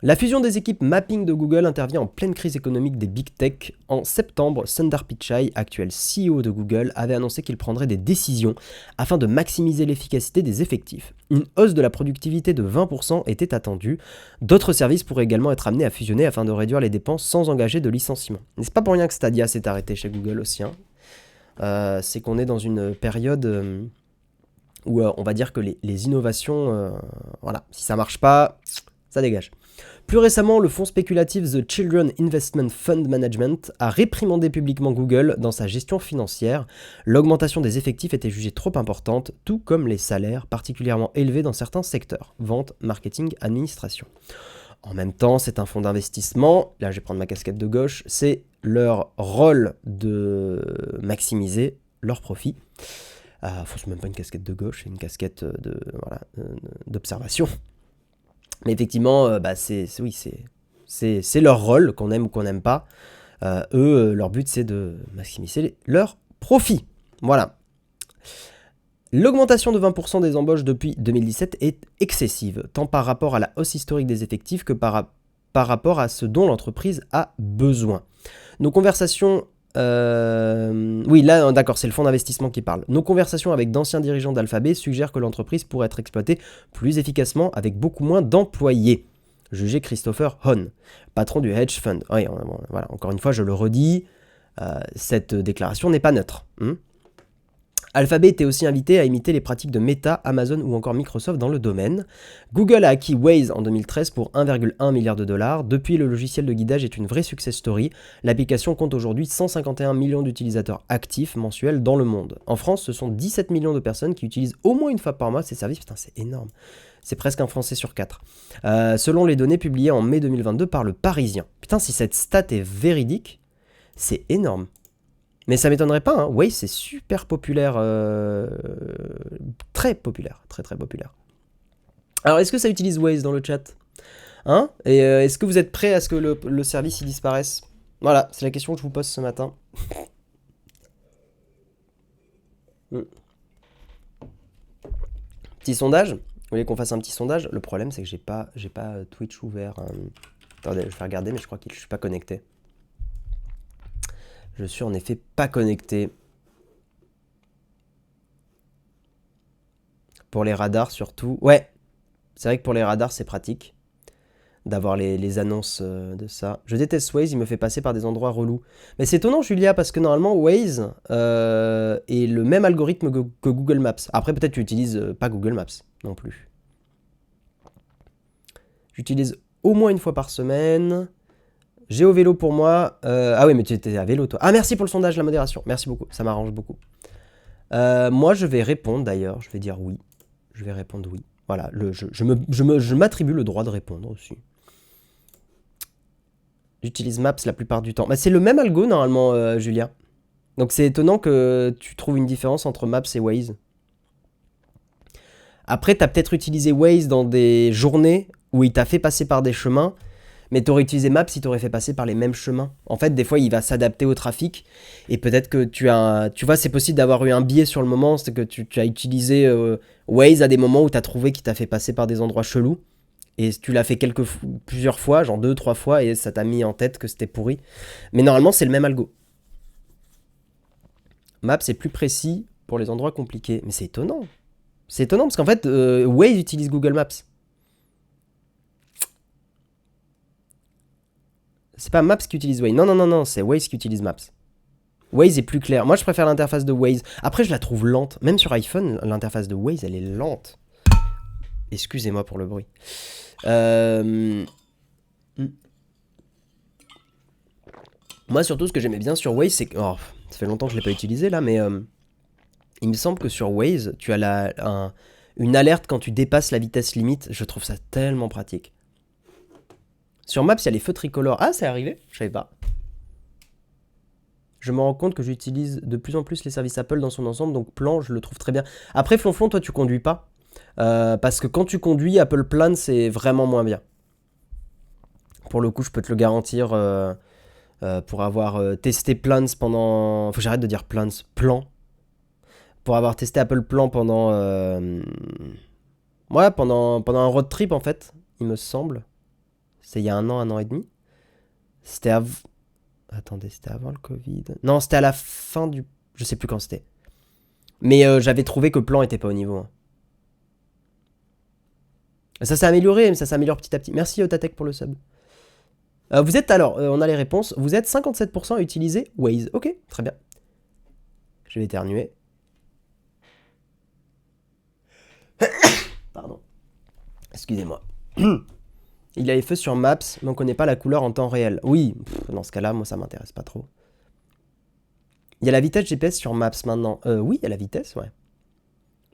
La fusion des équipes mapping de Google intervient en pleine crise économique des big tech. En septembre, Sundar Pichai, actuel CEO de Google, avait annoncé qu'il prendrait des décisions afin de maximiser l'efficacité des effectifs. Une hausse de la productivité de 20% était attendue. D'autres services pourraient également être amenés à fusionner afin de réduire les dépenses sans engager de licenciement. Mais c'est pas pour rien que Stadia s'est arrêté chez Google aussi. C'est qu'on est dans une période où on va dire que les innovations, voilà, si ça marche pas, ça dégage. Plus récemment, le fonds spéculatif The Children Investment Fund Management a réprimandé publiquement Google dans sa gestion financière. L'augmentation des effectifs était jugée trop importante, tout comme les salaires particulièrement élevés dans certains secteurs, vente, marketing, administration. En même temps, c'est un fonds d'investissement, là je vais prendre ma casquette de gauche, c'est leur rôle de maximiser leurs profits. C'est même pas une casquette de gauche, c'est une casquette d'observation. Mais effectivement, c'est C'est leur rôle, qu'on aime ou qu'on n'aime pas. Eux, leur but, c'est de maximiser leurs profits. Voilà. L'augmentation de 20% des embauches depuis 2017 est excessive, tant par rapport à la hausse historique des effectifs que par rapport à ce dont l'entreprise a besoin. Nos conversations... Oui, là, d'accord, c'est le fonds d'investissement qui parle. Nos conversations avec d'anciens dirigeants d'Alphabet suggèrent que l'entreprise pourrait être exploitée plus efficacement avec beaucoup moins d'employés. Jugez Christopher Hahn, patron du hedge fund. Oui, voilà, encore une fois, je le redis, cette déclaration n'est pas neutre. Alphabet était aussi invité à imiter les pratiques de Meta, Amazon ou encore Microsoft dans le domaine. Google a acquis Waze en 2013 pour 1,1 milliard de dollars. Depuis, le logiciel de guidage est une vraie success story. L'application compte aujourd'hui 151 millions d'utilisateurs actifs mensuels dans le monde. En France, ce sont 17 millions de personnes qui utilisent au moins une fois par mois ces services. Putain, c'est énorme. C'est presque un Français sur 4. Selon les données publiées en mai 2022 par le Parisien. Putain, si cette stat est véridique, c'est énorme. Mais ça m'étonnerait pas, hein. Waze c'est super populaire, très populaire, très très populaire. Alors est-ce que ça utilise Waze dans le chat, hein? Et est-ce que vous êtes prêts à ce que le service y disparaisse? Voilà, c'est la question que je vous pose ce matin. Petit sondage. Vous voulez qu'on fasse un petit sondage? Le problème c'est que j'ai pas Twitch ouvert. Attendez, je vais regarder, mais je crois que je suis pas connecté. Je suis en effet pas connecté. Pour les radars surtout. Ouais, c'est vrai que pour les radars c'est pratique d'avoir les annonces de ça. Je déteste Waze, il me fait passer par des endroits relous. Mais c'est étonnant Julia, parce que normalement Waze est le même algorithme que Google Maps. Après peut-être tu utilises pas Google Maps non plus. J'utilise au moins une fois par semaine. Géo vélo pour moi. Ah oui, mais tu étais à vélo toi. Ah merci pour le sondage, la modération. Merci beaucoup, ça m'arrange beaucoup. Moi je vais répondre d'ailleurs, je vais dire oui. Je vais répondre oui. Voilà, je m'attribue le droit de répondre aussi. J'utilise Maps la plupart du temps. Bah, c'est le même algo normalement, Julia. Donc c'est étonnant que tu trouves une différence entre Maps et Waze. Après, tu as peut-être utilisé Waze dans des journées où il t'a fait passer par des chemins. Mais tu aurais utilisé Maps si tu aurais fait passer par les mêmes chemins. En fait, des fois, il va s'adapter au trafic. Et peut-être que tu vois, c'est possible d'avoir eu un biais sur le moment. C'est que tu as utilisé Waze à des moments où tu as trouvé qu'il t'a fait passer par des endroits chelous. Et tu l'as fait plusieurs fois, genre 2-3 fois, et ça t'a mis en tête que c'était pourri. Mais normalement, c'est le même algo. Maps est plus précis pour les endroits compliqués. Mais c'est étonnant. C'est étonnant parce qu'en fait, Waze utilise Google Maps. C'est pas Maps qui utilise Waze. Non, c'est Waze qui utilise Maps. Waze est plus clair. Moi, je préfère l'interface de Waze. Après, je la trouve lente. Même sur iPhone, l'interface de Waze, elle est lente. Excusez-moi pour le bruit. Moi, surtout, ce que j'aimais bien sur Waze, c'est que... Oh, ça fait longtemps que je ne l'ai pas utilisé, là, mais... il me semble que sur Waze, tu as une alerte quand tu dépasses la vitesse limite. Je trouve ça tellement pratique. Sur Maps, il y a les feux tricolores. Ah, c'est arrivé? Je savais pas. Je me rends compte que j'utilise de plus en plus les services Apple dans son ensemble, donc Plan, je le trouve très bien. Après, Flonflon, toi, tu conduis pas. Parce que quand tu conduis, Apple Plan, c'est vraiment moins bien. Pour le coup, je peux te le garantir, pour avoir testé Plans pendant... Faut que j'arrête de dire Plans. Plan. Pour avoir testé Apple Plan pendant... Ouais, pendant un road trip, en fait, il me semble. C'est il y a un an et demi. C'était avant... Attendez, c'était avant le Covid. Non, c'était à la fin du... Je sais plus quand c'était. Mais j'avais trouvé que Plan était pas au niveau. Hein. Ça s'est amélioré, mais ça s'améliore petit à petit. Merci Otatek pour le sub. Vous êtes alors, on a les réponses. Vous êtes 57% à utiliser Waze. Ok, très bien. Je vais éternuer. Pardon. Excusez-moi. Il y a les feux sur Maps, mais on ne connaît pas la couleur en temps réel. Oui, dans ce cas-là, moi, ça m'intéresse pas trop. Il y a la vitesse GPS sur Maps maintenant. Oui, il y a la vitesse, ouais.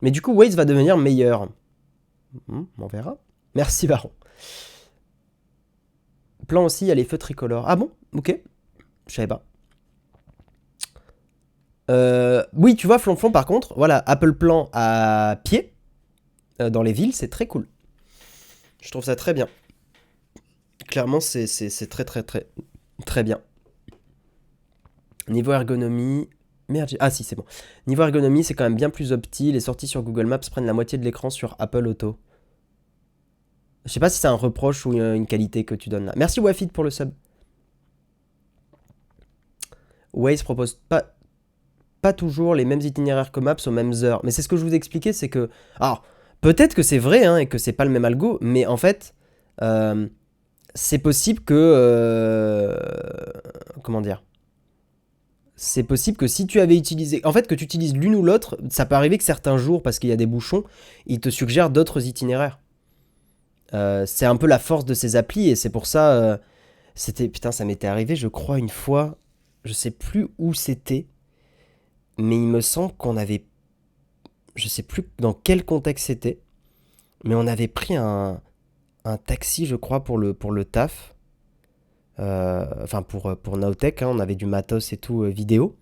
Mais du coup, Waze va devenir meilleur. On verra. Merci, Baron. Plan aussi, il y a les feux tricolores. Ah bon? Ok. Je savais pas. Oui, tu vois, Flonflon, par contre, voilà, Apple Plan à pied, dans les villes, c'est très cool. Je trouve ça très bien. Clairement, c'est très très très très bien. Niveau ergonomie... Merde, ah si, c'est bon. Niveau ergonomie, c'est quand même bien plus opti. Les sorties sur Google Maps prennent la moitié de l'écran sur Apple Auto. Je sais pas si c'est un reproche ou une qualité que tu donnes là. Merci Wafid pour le sub. Waze propose pas toujours les mêmes itinéraires que Maps aux mêmes heures. Mais c'est ce que je vous expliquais, c'est que... Alors, peut-être que c'est vrai hein, et que c'est pas le même algo, mais en fait, euh, c'est possible que... comment dire? C'est possible que si tu avais utilisé... En fait, que tu utilises l'une ou l'autre, ça peut arriver que certains jours, parce qu'il y a des bouchons, ils te suggèrent d'autres itinéraires. C'est un peu la force de ces applis, et c'est pour ça... c'était... Putain, ça m'était arrivé, je crois, une fois... Je sais plus où c'était, mais il me semble qu'on avait... Je sais plus dans quel contexte c'était, mais on avait pris un taxi, je crois, pour le taf. Enfin, pour Nowtech, hein, on avait du matos et tout vidéo.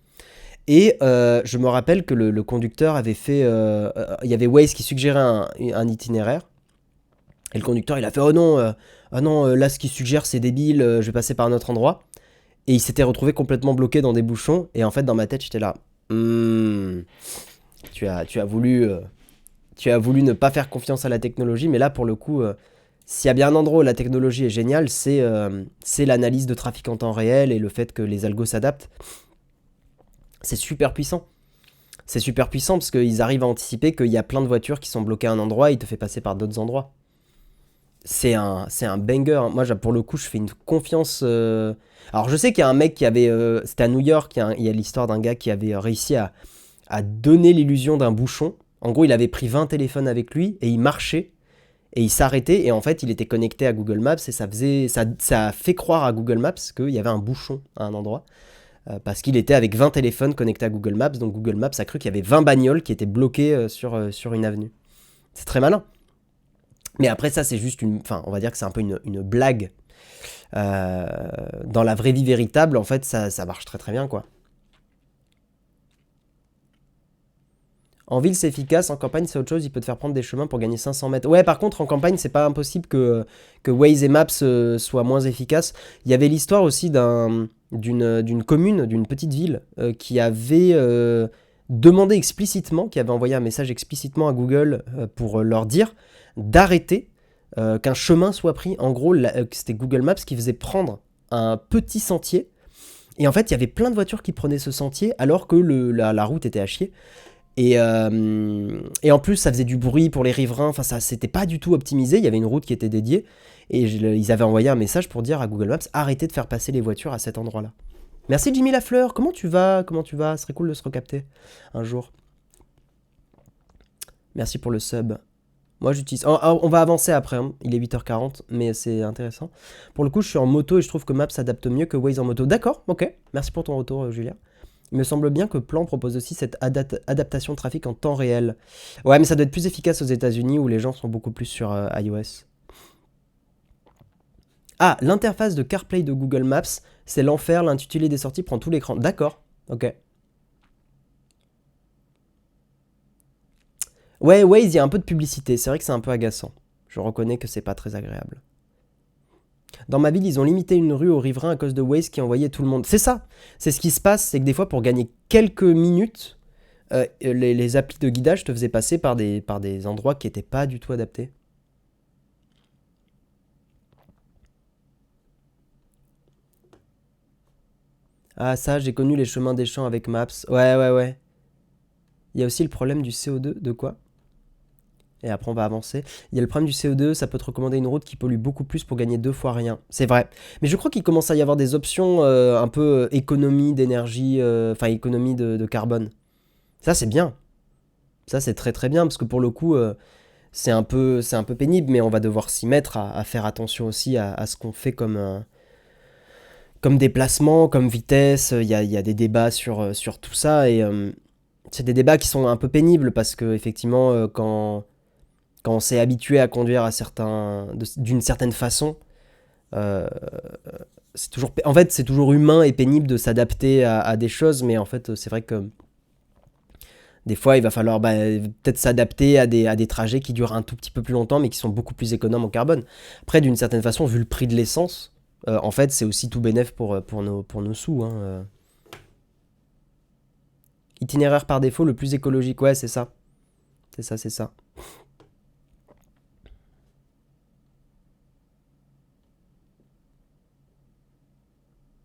Et je me rappelle que le conducteur avait fait... Il y avait Waze qui suggérait un itinéraire. Et le conducteur, il a fait oh non, là, ce qu'il suggère, c'est débile, je vais passer par un autre endroit. Et il s'était retrouvé complètement bloqué dans des bouchons. Et en fait, dans ma tête, j'étais là. Tu as voulu ne pas faire confiance à la technologie, mais là, pour le coup, s'il y a bien un endroit où la technologie est géniale, c'est l'analyse de trafic en temps réel et le fait que les algos s'adaptent. C'est super puissant. C'est super puissant parce qu'ils arrivent à anticiper qu'il y a plein de voitures qui sont bloquées à un endroit et ils te fait passer par d'autres endroits. C'est un banger. Moi, pour le coup, je fais une confiance. Alors, je sais qu'il y a un mec qui avait. C'était à New York, il y a l'histoire d'un gars qui avait réussi à donner l'illusion d'un bouchon. En gros, il avait pris 20 téléphones avec lui et il marchait et il s'arrêtait. Et en fait, il était connecté à Google Maps et ça a fait croire à Google Maps qu'il y avait un bouchon à un endroit. Parce qu'il était avec 20 téléphones connectés à Google Maps. Donc, Google Maps a cru qu'il y avait 20 bagnoles qui étaient bloquées sur une avenue. C'est très malin. Mais après ça, c'est juste une... Enfin, on va dire que c'est un peu une blague. Dans la vraie vie véritable, en fait, ça marche très très bien, quoi. En ville, c'est efficace. En campagne, c'est autre chose. Il peut te faire prendre des chemins pour gagner 500 mètres. Ouais, par contre, en campagne, c'est pas impossible que Waze et Maps soient moins efficaces. Il y avait l'histoire aussi d'une commune, d'une petite ville, qui avait demandé explicitement, qui avait envoyé un message explicitement à Google pour leur dire d'arrêter qu'un chemin soit pris. En gros, c'était Google Maps qui faisait prendre un petit sentier. Et en fait, il y avait plein de voitures qui prenaient ce sentier alors que la route était à chier. Et en plus, ça faisait du bruit pour les riverains. Enfin, ça, c'était pas du tout optimisé. Il y avait une route qui était dédiée. Et ils avaient envoyé un message pour dire à Google Maps arrêtez de faire passer les voitures à cet endroit-là. Merci Jimmy Lafleur. Comment tu vas? Ce serait cool de se recapter un jour. Merci pour le sub. Moi, j'utilise... on va avancer après, hein. Il est 8h40, mais c'est intéressant. Pour le coup, je suis en moto et je trouve que Maps s'adapte mieux que Waze en moto. D'accord, ok. Merci pour ton retour, Julien. Il me semble bien que Plan propose aussi cette adaptation de trafic en temps réel. Ouais, mais ça doit être plus efficace aux États-Unis où les gens sont beaucoup plus sur iOS. Ah, l'interface de CarPlay de Google Maps, c'est l'enfer. L'intitulé des sorties prend tout l'écran. D'accord, ok. Ouais, Waze, il y a un peu de publicité. C'est vrai que c'est un peu agaçant. Je reconnais que c'est pas très agréable. Dans ma ville, ils ont limité une rue aux riverains à cause de Waze qui envoyait tout le monde. C'est ça. C'est ce qui se passe, c'est que des fois, pour gagner quelques minutes, les applis de guidage te faisaient passer par des endroits qui n'étaient pas du tout adaptés. Ah ça, j'ai connu les chemins des champs avec Maps. Ouais, ouais, ouais. Il y a aussi le problème du CO2. De quoi? Et après, on va avancer. Il y a le problème du CO2, ça peut te recommander une route qui pollue beaucoup plus pour gagner 2 fois rien. C'est vrai. Mais je crois qu'il commence à y avoir des options un peu économie d'énergie, enfin économie de carbone. Ça, c'est bien. Ça, c'est très très bien, parce que pour le coup, c'est un peu pénible, mais on va devoir s'y mettre à faire attention aussi à ce qu'on fait comme déplacement, comme vitesse. Il y a des débats sur tout ça, et c'est des débats qui sont un peu pénibles, parce que effectivement, quand on s'est habitué à conduire d'une certaine façon, euh, en fait, c'est toujours humain et pénible de s'adapter à des choses, mais en fait, c'est vrai que Des fois, il va falloir peut-être s'adapter à des trajets qui durent un tout petit peu plus longtemps, mais qui sont beaucoup plus économes en carbone. Après, d'une certaine façon, vu le prix de l'essence, en fait, c'est aussi tout bénef pour nos sous. Hein. Itinéraire par défaut, le plus écologique, ouais, c'est ça. C'est ça, c'est ça.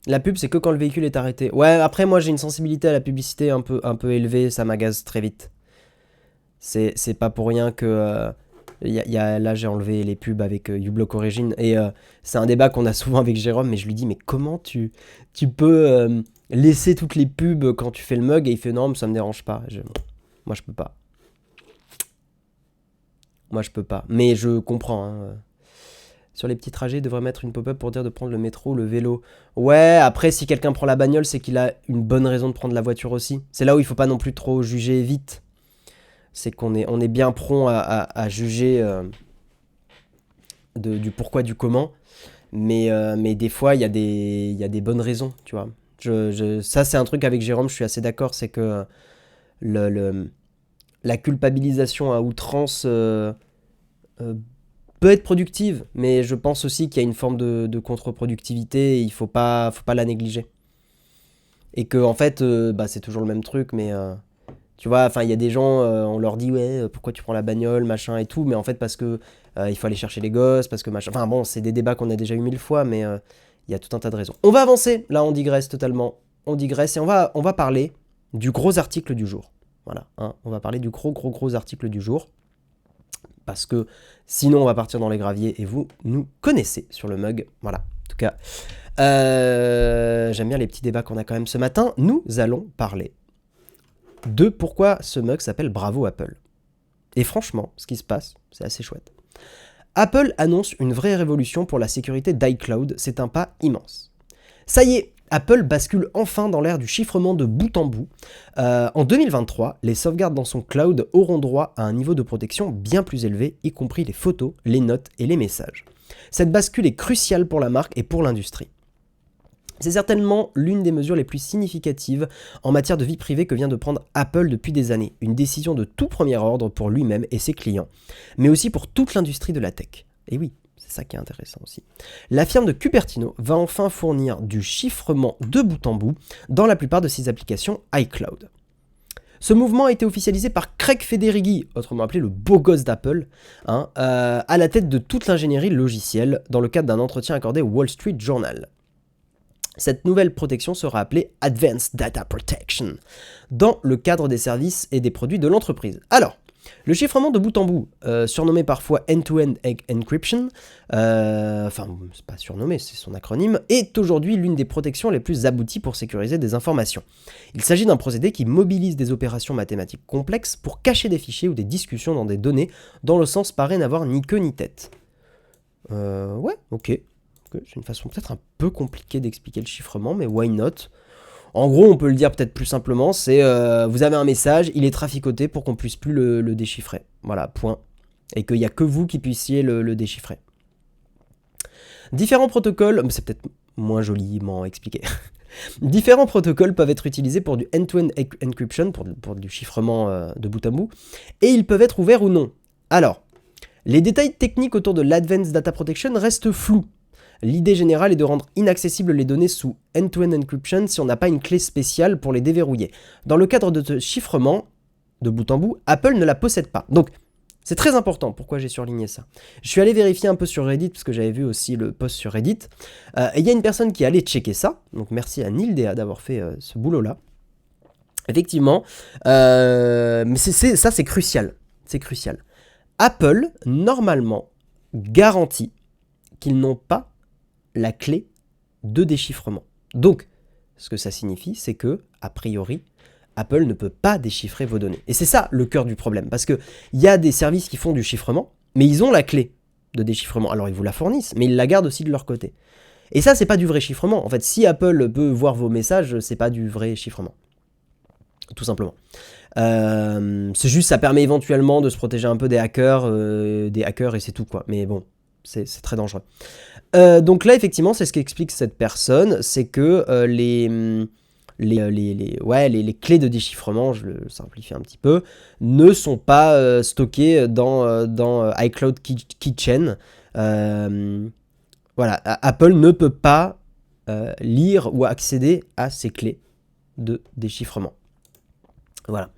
La pub, c'est que quand le véhicule est arrêté. Ouais, après, moi, j'ai une sensibilité à la publicité un peu élevée, ça m'agace très vite. C'est pas pour rien que... là, j'ai enlevé les pubs avec uBlock Origin, et c'est un débat qu'on a souvent avec Jérôme, mais je lui dis, mais comment tu peux laisser toutes les pubs quand tu fais le mug? Et il fait, non, mais ça me dérange pas. Moi, je peux pas. Moi, je peux pas. Mais je comprends, hein. Sur les petits trajets, il devrait mettre une pop-up pour dire de prendre le métro ou le vélo. Ouais, après, si quelqu'un prend la bagnole, c'est qu'il a une bonne raison de prendre la voiture aussi. C'est là où il faut pas non plus trop juger vite. C'est on est bien prompt à juger du pourquoi, du comment. Mais des fois, il y a des bonnes raisons, tu vois. Ça, c'est un truc avec Jérôme, je suis assez d'accord, c'est que la culpabilisation à outrance peut être productive, mais je pense aussi qu'il y a une forme de contre-productivité et il faut pas la négliger. Et que, en fait, c'est toujours le même truc, mais tu vois, enfin, il y a des gens, on leur dit, ouais, pourquoi tu prends la bagnole, machin et tout, mais en fait, parce que il faut aller chercher les gosses, parce que machin. Enfin, bon, c'est des débats qu'on a déjà eu 1000 fois, mais il y a tout un tas de raisons. On va avancer, là, on digresse totalement. On digresse et on va parler du gros article du jour. Voilà, hein, on va parler du gros article du jour. Parce que sinon, on va partir dans les graviers et vous nous connaissez sur le mug. Voilà, en tout cas, j'aime bien les petits débats qu'on a quand même ce matin. Nous allons parler de pourquoi ce mug s'appelle Bravo Apple. Et franchement, ce qui se passe, c'est assez chouette. Apple annonce une vraie révolution pour la sécurité d'iCloud, c'est un pas immense. Ça y est, Apple bascule enfin dans l'ère du chiffrement de bout en bout. En 2023, les sauvegardes dans son cloud auront droit à un niveau de protection bien plus élevé, y compris les photos, les notes et les messages. Cette bascule est cruciale pour la marque et pour l'industrie. C'est certainement l'une des mesures les plus significatives en matière de vie privée que vient de prendre Apple depuis des années, une décision de tout premier ordre pour lui-même et ses clients, mais aussi pour toute l'industrie de la tech. Et oui, c'est ça qui est intéressant aussi. La firme de Cupertino va enfin fournir du chiffrement de bout en bout dans la plupart de ses applications iCloud. Ce mouvement a été officialisé par Craig Federighi, autrement appelé le beau gosse d'Apple, à la tête de toute l'ingénierie logicielle dans le cadre d'un entretien accordé au Wall Street Journal. Cette nouvelle protection sera appelée Advanced Data Protection dans le cadre des services et des produits de l'entreprise. Alors, le chiffrement de bout en bout, surnommé parfois End-to-End Encryption, c'est pas surnommé, c'est son acronyme, est aujourd'hui l'une des protections les plus abouties pour sécuriser des informations. Il s'agit d'un procédé qui mobilise des opérations mathématiques complexes pour cacher des fichiers ou des discussions dans des données dont le sens paraît n'avoir ni queue ni tête. Ouais, ok. C'est une façon peut-être un peu compliquée d'expliquer le chiffrement, mais why not ? En gros, on peut le dire peut-être plus simplement, c'est vous avez un message, il est traficoté pour qu'on puisse plus le déchiffrer. Voilà, point. Et qu'il n'y a que vous qui puissiez le déchiffrer. Différents protocoles, c'est peut-être moins joliment expliqué. Différents protocoles peuvent être utilisés pour du end-to-end encryption, pour du chiffrement de bout à bout, et ils peuvent être ouverts ou non. Alors, les détails techniques autour de l'Advanced Data Protection restent flous. L'idée générale est de rendre inaccessibles les données sous end-to-end encryption si on n'a pas une clé spéciale pour les déverrouiller. Dans le cadre de ce chiffrement, de bout en bout, Apple ne la possède pas. Donc, c'est très important. Pourquoi j'ai surligné ça ? Je suis allé vérifier un peu sur Reddit, parce que j'avais vu aussi le post sur Reddit. Et il y a une personne qui est allée checker ça. Donc, merci à Nildea d'avoir fait ce boulot-là. Effectivement, mais ça, c'est crucial. C'est crucial. Apple, normalement, garantit qu'ils n'ont pas la clé de déchiffrement. Donc, ce que ça signifie, c'est que, a priori, Apple ne peut pas déchiffrer vos données. Et c'est ça le cœur du problème, parce qu'il y a des services qui font du chiffrement, mais ils ont la clé de déchiffrement. Alors, ils vous la fournissent, mais ils la gardent aussi de leur côté. Et ça, c'est pas du vrai chiffrement. En fait, si Apple peut voir vos messages, c'est pas du vrai chiffrement. Tout simplement. C'est juste, ça permet éventuellement de se protéger un peu des hackers et c'est tout, quoi. Mais bon, c'est très dangereux. Donc là, effectivement, c'est ce qu'explique cette personne, c'est que les clés de déchiffrement, je le simplifie un petit peu, ne sont pas stockées dans iCloud Keychain. Voilà, Apple ne peut pas lire ou accéder à ces clés de déchiffrement. Voilà.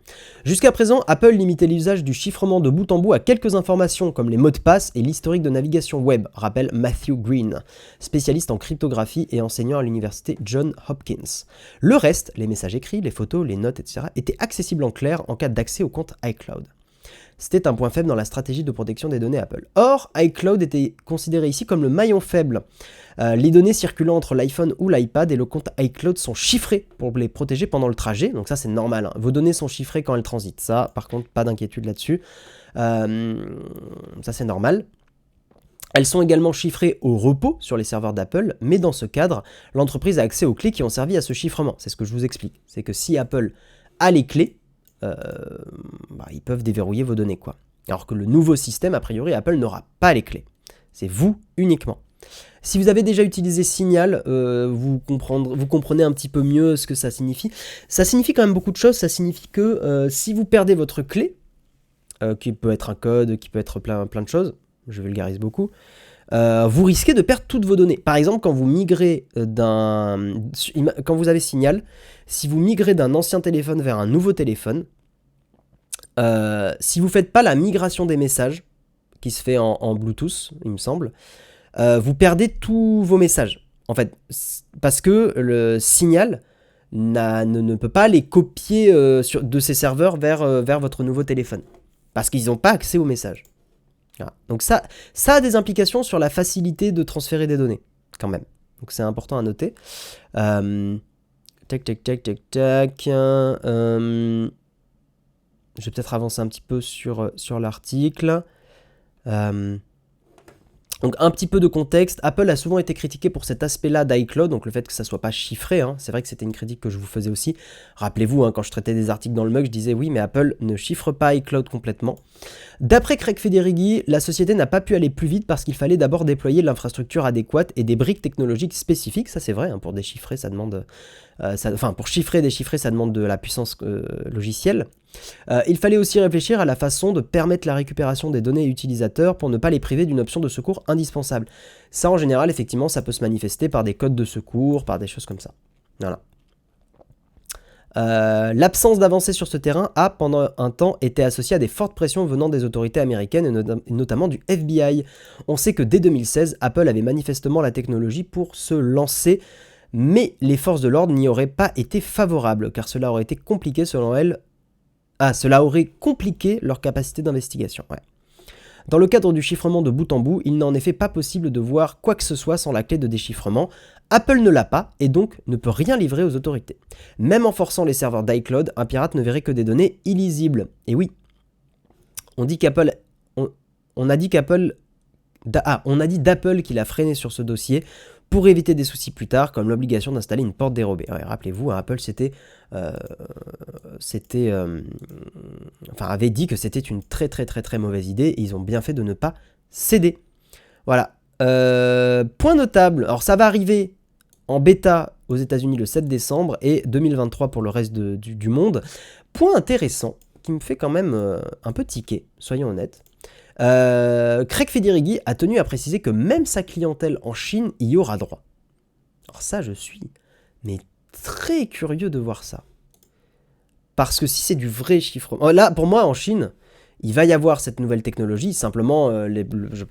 Jusqu'à présent, Apple limitait l'usage du chiffrement de bout en bout à quelques informations comme les mots de passe et l'historique de navigation web, rappelle Matthew Green, spécialiste en cryptographie et enseignant à l'université Johns Hopkins. Le reste, les messages écrits, les photos, les notes, etc., étaient accessibles en clair en cas d'accès au compte iCloud. C'était un point faible dans la stratégie de protection des données Apple. Or, iCloud était considéré ici comme le maillon faible. Les données circulant entre l'iPhone ou l'iPad et le compte iCloud sont chiffrées pour les protéger pendant le trajet, donc ça c'est normal. Hein. Vos données sont chiffrées quand elles transitent, ça par contre pas d'inquiétude là-dessus. Ça c'est normal. Elles sont également chiffrées au repos sur les serveurs d'Apple, mais dans ce cadre, l'entreprise a accès aux clés qui ont servi à ce chiffrement. C'est ce que je vous explique. C'est que si Apple a les clés, ils peuvent déverrouiller vos données, quoi. Alors que le nouveau système, a priori, Apple n'aura pas les clés. C'est vous uniquement. Si vous avez déjà utilisé Signal, vous comprenez un petit peu mieux ce que ça signifie. Ça signifie quand même beaucoup de choses. Ça signifie que si vous perdez votre clé, qui peut être un code, qui peut être plein de choses, je vulgarise beaucoup, vous risquez de perdre toutes vos données. Par exemple, quand vous migrez quand vous avez Signal, si vous migrez d'un ancien téléphone vers un nouveau téléphone, si vous ne faites pas la migration des messages, qui se fait en Bluetooth, il me semble, vous perdez tous vos messages. En fait, parce que le Signal ne peut pas les copier de ses serveurs vers votre nouveau téléphone. Parce qu'ils n'ont pas accès aux messages. Voilà. Donc ça a des implications sur la facilité de transférer des données, quand même. Donc c'est important à noter. Tac. Je vais peut-être avancer un petit peu sur l'article. Donc un petit peu de contexte, Apple a souvent été critiqué pour cet aspect-là d'iCloud, donc le fait que ça soit pas chiffré, hein. C'est vrai que c'était une critique que je vous faisais aussi. Rappelez-vous, hein, quand je traitais des articles dans le mug, je disais oui, mais Apple ne chiffre pas iCloud complètement. D'après Craig Federighi, la société n'a pas pu aller plus vite parce qu'il fallait d'abord déployer l'infrastructure adéquate et des briques technologiques spécifiques, ça c'est vrai, hein, pour déchiffrer, ça demande... pour chiffrer et déchiffrer, ça demande de la puissance logicielle. Il fallait aussi réfléchir à la façon de permettre la récupération des données utilisateurs pour ne pas les priver d'une option de secours indispensable. Ça, en général, effectivement, ça peut se manifester par des codes de secours, par des choses comme ça. Voilà. L'absence d'avancée sur ce terrain a, pendant un temps, été associée à des fortes pressions venant des autorités américaines et notamment du FBI. On sait que dès 2016, Apple avait manifestement la technologie pour se lancer, mais les forces de l'ordre n'y auraient pas été favorables, car cela aurait été compliqué selon elles. Cela aurait compliqué leur capacité d'investigation. Ouais. Dans le cadre du chiffrement de bout en bout, il n'est en effet pas possible de voir quoi que ce soit sans la clé de déchiffrement. Apple ne l'a pas et donc ne peut rien livrer aux autorités. Même en forçant les serveurs d'iCloud, un pirate ne verrait que des données illisibles. Et oui, on a dit d'Apple qu'il a freiné sur ce dossier pour éviter des soucis plus tard, comme l'obligation d'installer une porte dérobée. Ouais, rappelez-vous, Apple avait dit que c'était une très très très très mauvaise idée et ils ont bien fait de ne pas céder. Voilà. Point notable, alors ça va arriver en bêta aux États-Unis le 7 décembre et 2023 pour le reste du monde. Point intéressant qui me fait quand même un peu tiquer, soyons honnêtes. Craig Federighi a tenu à préciser que même sa clientèle en Chine y aura droit. Alors ça, je suis très curieux de voir ça. Parce que si c'est du vrai chiffrement... Là, pour moi, en Chine, il va y avoir cette nouvelle technologie. Simplement, je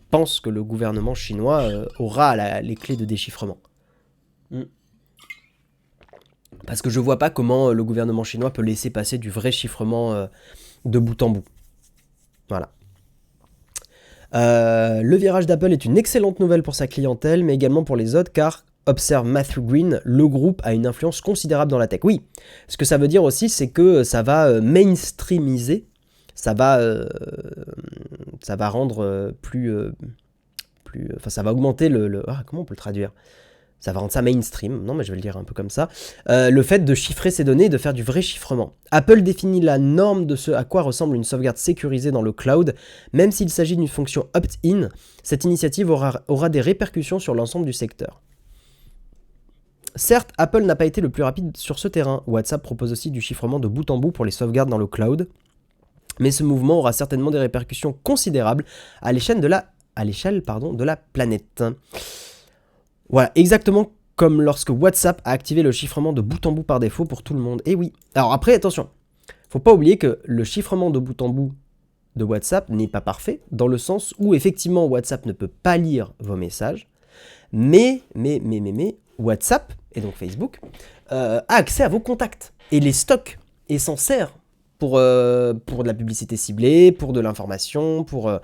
pense que le gouvernement chinois aura les clés de déchiffrement. Parce que je vois pas comment le gouvernement chinois peut laisser passer du vrai chiffrement de bout en bout. Voilà. Le virage d'Apple est une excellente nouvelle pour sa clientèle, mais également pour les autres, car, observe Matthew Green, le groupe a une influence considérable dans la tech. Oui, ce que ça veut dire aussi, c'est que ça va mainstreamiser, ça va rendre ça va augmenter comment on peut le traduire ? Ça va rendre ça mainstream, non mais je vais le dire un peu comme ça, le fait de chiffrer ces données et de faire du vrai chiffrement. Apple définit la norme de ce à quoi ressemble une sauvegarde sécurisée dans le cloud, même s'il s'agit d'une fonction opt-in, cette initiative aura des répercussions sur l'ensemble du secteur. Certes, Apple n'a pas été le plus rapide sur ce terrain. WhatsApp propose aussi du chiffrement de bout en bout pour les sauvegardes dans le cloud. Mais ce mouvement aura certainement des répercussions considérables à l'échelle de la planète. Voilà, exactement comme lorsque WhatsApp a activé le chiffrement de bout en bout par défaut pour tout le monde. Et oui. Alors après, attention, faut pas oublier que le chiffrement de bout en bout de WhatsApp n'est pas parfait, dans le sens où effectivement WhatsApp ne peut pas lire vos messages, mais WhatsApp, et donc Facebook, a accès à vos contacts, et les stocke, et s'en sert pour de la publicité ciblée, pour de l'information, pour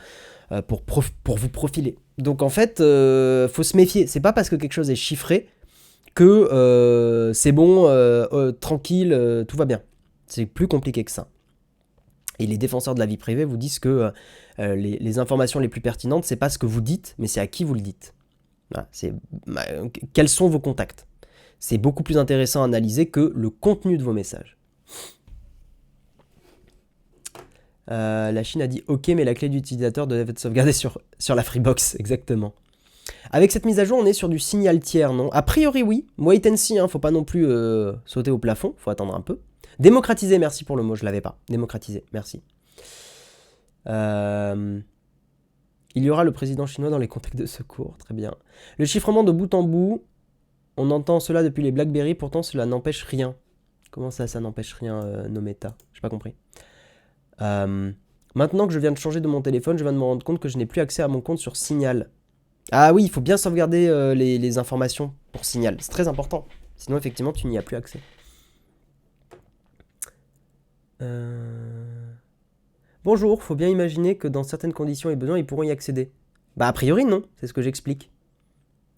vous profiler. Donc en fait, faut se méfier. C'est pas parce que quelque chose est chiffré que c'est bon, tranquille, tout va bien. C'est plus compliqué que ça. Et les défenseurs de la vie privée vous disent que les informations les plus pertinentes, c'est pas ce que vous dites, mais c'est à qui vous le dites. Voilà, quels sont vos contacts? C'est beaucoup plus intéressant à analyser que le contenu de vos messages. La Chine a dit OK, mais la clé d'utilisateur doit être sauvegardée sur la Freebox, exactement. Avec cette mise à jour, on est sur du signal tiers, non? A priori, oui. Wait and see, hein, faut pas non plus sauter au plafond, faut attendre un peu. Démocratiser, merci pour le mot, je l'avais pas. Démocratiser, merci. Il y aura le président chinois dans les contacts de secours, très bien. Le chiffrement de bout en bout, on entend cela depuis les BlackBerry, pourtant cela n'empêche rien. Comment ça n'empêche rien, nos méta? J'ai pas compris. Maintenant que je viens de changer de mon téléphone, je viens de me rendre compte que je n'ai plus accès à mon compte sur Signal. Ah oui, il faut bien sauvegarder les informations pour Signal, c'est très important. Sinon, effectivement, tu n'y as plus accès. Bonjour, faut bien imaginer que dans certaines conditions et besoins, ils pourront y accéder. Bah, a priori, non, c'est ce que j'explique.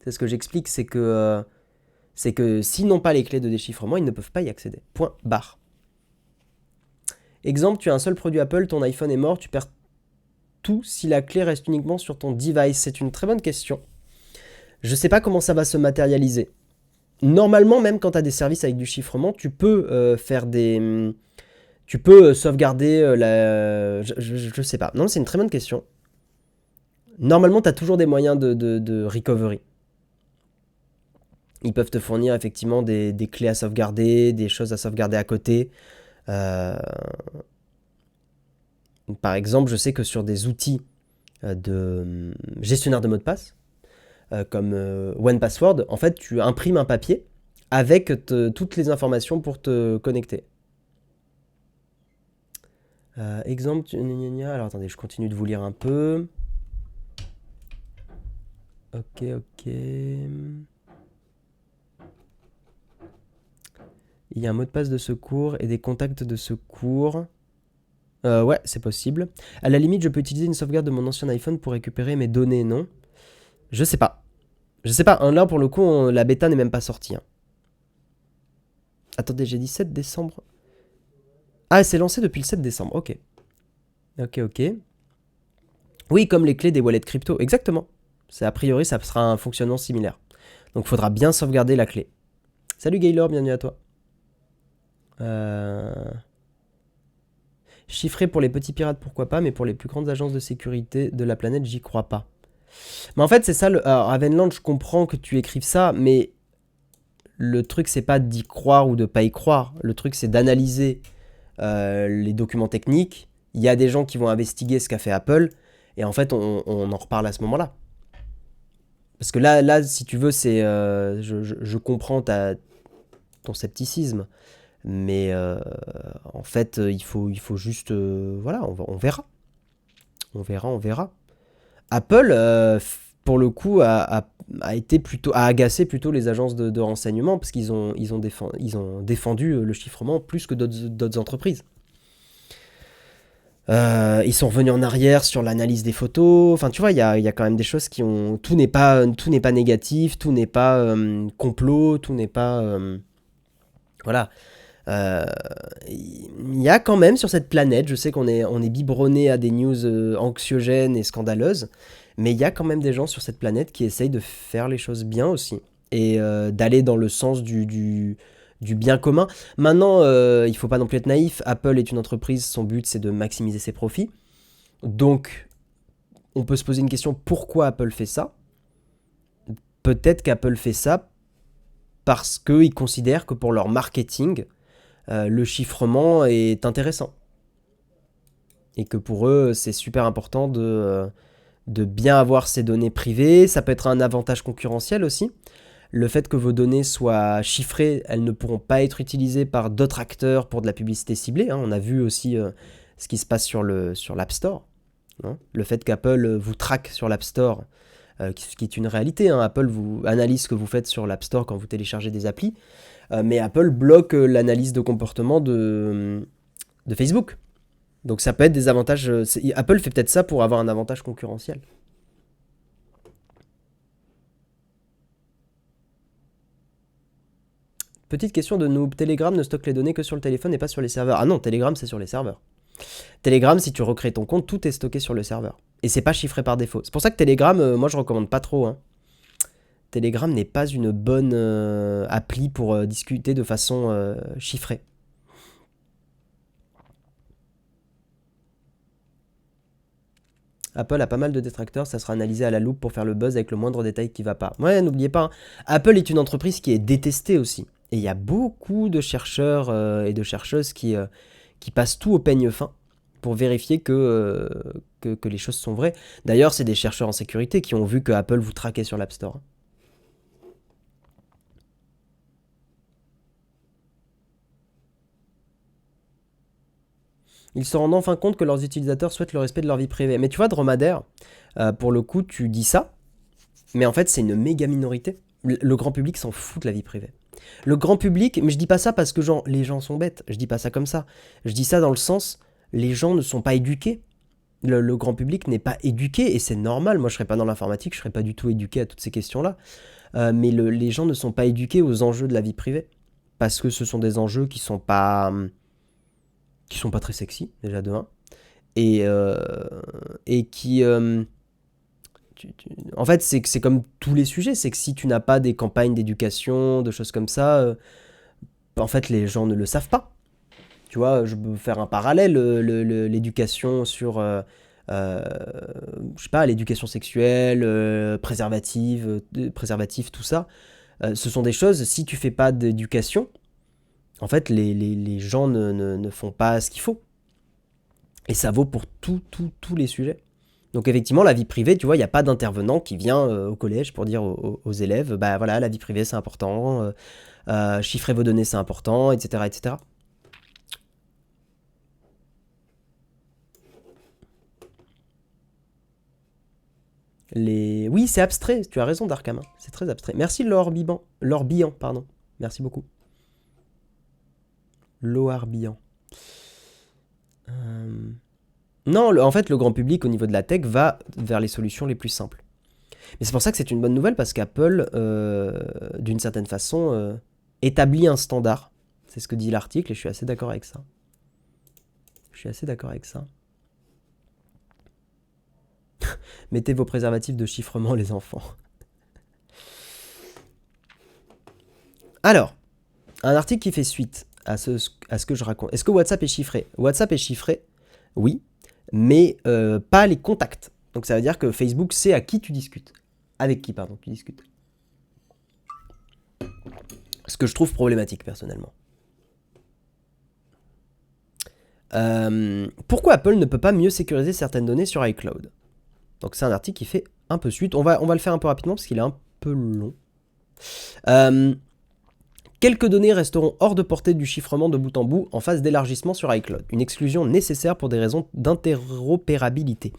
C'est que s'ils n'ont pas les clés de déchiffrement, ils ne peuvent pas y accéder. Point barre. Exemple, tu as un seul produit Apple, ton iPhone est mort, tu perds tout si la clé reste uniquement sur ton device. C'est une très bonne question. Je ne sais pas comment ça va se matérialiser. Normalement, même quand tu as des services avec du chiffrement, tu peux tu peux sauvegarder je sais pas. Non, c'est une très bonne question. Normalement, tu as toujours des moyens de recovery. Ils peuvent te fournir effectivement des clés à sauvegarder, des choses à sauvegarder à côté. Par exemple, je sais que sur des outils de gestionnaire de mots de passe, comme OnePassword, en fait, tu imprimes un papier avec toutes les informations pour te connecter. Exemple, alors attendez, je continue de vous lire un peu. Ok. Il y a un mot de passe de secours et des contacts de secours. Ouais, c'est possible. À la limite, je peux utiliser une sauvegarde de mon ancien iPhone pour récupérer mes données, non? Je sais pas. Là, pour le coup, la bêta n'est même pas sortie. Hein. Attendez, j'ai dit 7 décembre. Ah, c'est lancé depuis le 7 décembre. Ok. Oui, comme les clés des wallets crypto. Exactement. A priori, ça sera un fonctionnement similaire. Donc, il faudra bien sauvegarder la clé. Salut Gaylor, bienvenue à toi. Chiffré pour les petits pirates, pourquoi pas, mais pour les plus grandes agences de sécurité de la planète, j'y crois pas. Mais en fait, c'est ça, alors, Ravenland, je comprends que tu écrives ça, mais le truc, c'est pas d'y croire ou de pas y croire. Le truc, c'est d'analyser les documents techniques. Il y a des gens qui vont investiguer ce qu'a fait Apple, et en fait, on en reparle à ce moment-là. Parce que là si tu veux, c'est je comprends ton scepticisme. Mais en fait, il faut juste... voilà, on verra. On verra. Apple, pour le coup, a agacé plutôt les agences de renseignement parce qu'ils ont défendu le chiffrement plus que d'autres entreprises. Ils sont revenus en arrière sur l'analyse des photos. Enfin, tu vois, il y a quand même des choses qui ont... Tout n'est pas négatif, tout n'est pas complot, tout n'est pas... voilà. Il y a quand même sur cette planète, je sais qu'on est biberonné à des news anxiogènes et scandaleuses, mais il y a quand même des gens sur cette planète qui essayent de faire les choses bien aussi, et d'aller dans le sens du bien commun. Maintenant, il ne faut pas non plus être naïf, Apple est une entreprise, son but c'est de maximiser ses profits, donc on peut se poser une question, pourquoi Apple fait ça? Peut-être qu'Apple fait ça parce qu'ils considèrent que pour leur marketing, le chiffrement est intéressant. Et que pour eux, c'est super important de bien avoir ces données privées. Ça peut être un avantage concurrentiel aussi. Le fait que vos données soient chiffrées, elles ne pourront pas être utilisées par d'autres acteurs pour de la publicité ciblée. On a vu aussi ce qui se passe sur l'App Store. Le fait qu'Apple vous traque sur l'App Store, ce qui est une réalité. Apple vous analyse ce que vous faites sur l'App Store quand vous téléchargez des applis. Mais Apple bloque l'analyse de comportement de Facebook. Donc ça peut être des avantages. Apple fait peut-être ça pour avoir un avantage concurrentiel. Petite question de noob, Telegram ne stocke les données que sur le téléphone et pas sur les serveurs. Ah non, Telegram c'est sur les serveurs. Telegram, si tu recrées ton compte, tout est stocké sur le serveur. Et c'est pas chiffré par défaut. C'est pour ça que Telegram, moi je recommande pas trop. Telegram n'est pas une bonne appli pour discuter de façon chiffrée. Apple a pas mal de détracteurs, ça sera analysé à la loupe pour faire le buzz avec le moindre détail qui va pas. Ouais, n'oubliez pas, Apple est une entreprise qui est détestée aussi. Et il y a beaucoup de chercheurs et de chercheuses qui passent tout au peigne fin pour vérifier que les choses sont vraies. D'ailleurs, c'est des chercheurs en sécurité qui ont vu que Apple vous traquait sur l'App Store. Ils se rendent enfin compte que leurs utilisateurs souhaitent le respect de leur vie privée. Mais tu vois, Dromadaire, pour le coup, tu dis ça, mais en fait, c'est une méga minorité. Le grand public s'en fout de la vie privée. Le grand public, mais je dis pas ça parce que genre, les gens sont bêtes, je dis pas ça comme ça. Je dis ça dans le sens, les gens ne sont pas éduqués. Le grand public n'est pas éduqué, et c'est normal. Moi, je serais pas dans l'informatique, je serais pas du tout éduqué à toutes ces questions-là. Mais les gens ne sont pas éduqués aux enjeux de la vie privée. Parce que ce sont des enjeux qui sont pas très sexy, déjà de 1. Et qui... en fait, c'est comme tous les sujets, c'est que si tu n'as pas des campagnes d'éducation, de choses comme ça, en fait, les gens ne le savent pas. Tu vois, je peux faire un parallèle, l'éducation sur, je sais pas, l'éducation sexuelle, préservatif, tout ça. Ce sont des choses, si tu fais pas d'éducation, en fait, les gens ne font pas ce qu'il faut. Et ça vaut pour tous les sujets. Donc effectivement, la vie privée, tu vois, il n'y a pas d'intervenant qui vient au collège pour dire aux élèves, bah voilà, la vie privée c'est important, chiffrer vos données c'est important, etc. etc. Oui, c'est abstrait, tu as raison Darkama, c'est très abstrait. Merci Lorbian, pardon, merci beaucoup. Loarbian. Non, en fait, le grand public au niveau de la tech va vers les solutions les plus simples. Mais c'est pour ça que c'est une bonne nouvelle, parce qu'Apple, d'une certaine façon, établit un standard. C'est ce que dit l'article, et je suis assez d'accord avec ça. Mettez vos préservatifs de chiffrement, les enfants. Alors, un article qui fait suite à ce que je raconte. Est-ce que WhatsApp est chiffré? WhatsApp est chiffré, oui, mais pas les contacts. Donc ça veut dire que Facebook sait à qui tu discutes. Avec qui, pardon, tu discutes. Ce que je trouve problématique, personnellement. Pourquoi Apple ne peut pas mieux sécuriser certaines données sur iCloud? Donc c'est un article qui fait un peu suite. On va le faire un peu rapidement parce qu'il est un peu long. Quelques données resteront hors de portée du chiffrement de bout en bout en phase d'élargissement sur iCloud. Une exclusion nécessaire pour des raisons d'interopérabilité.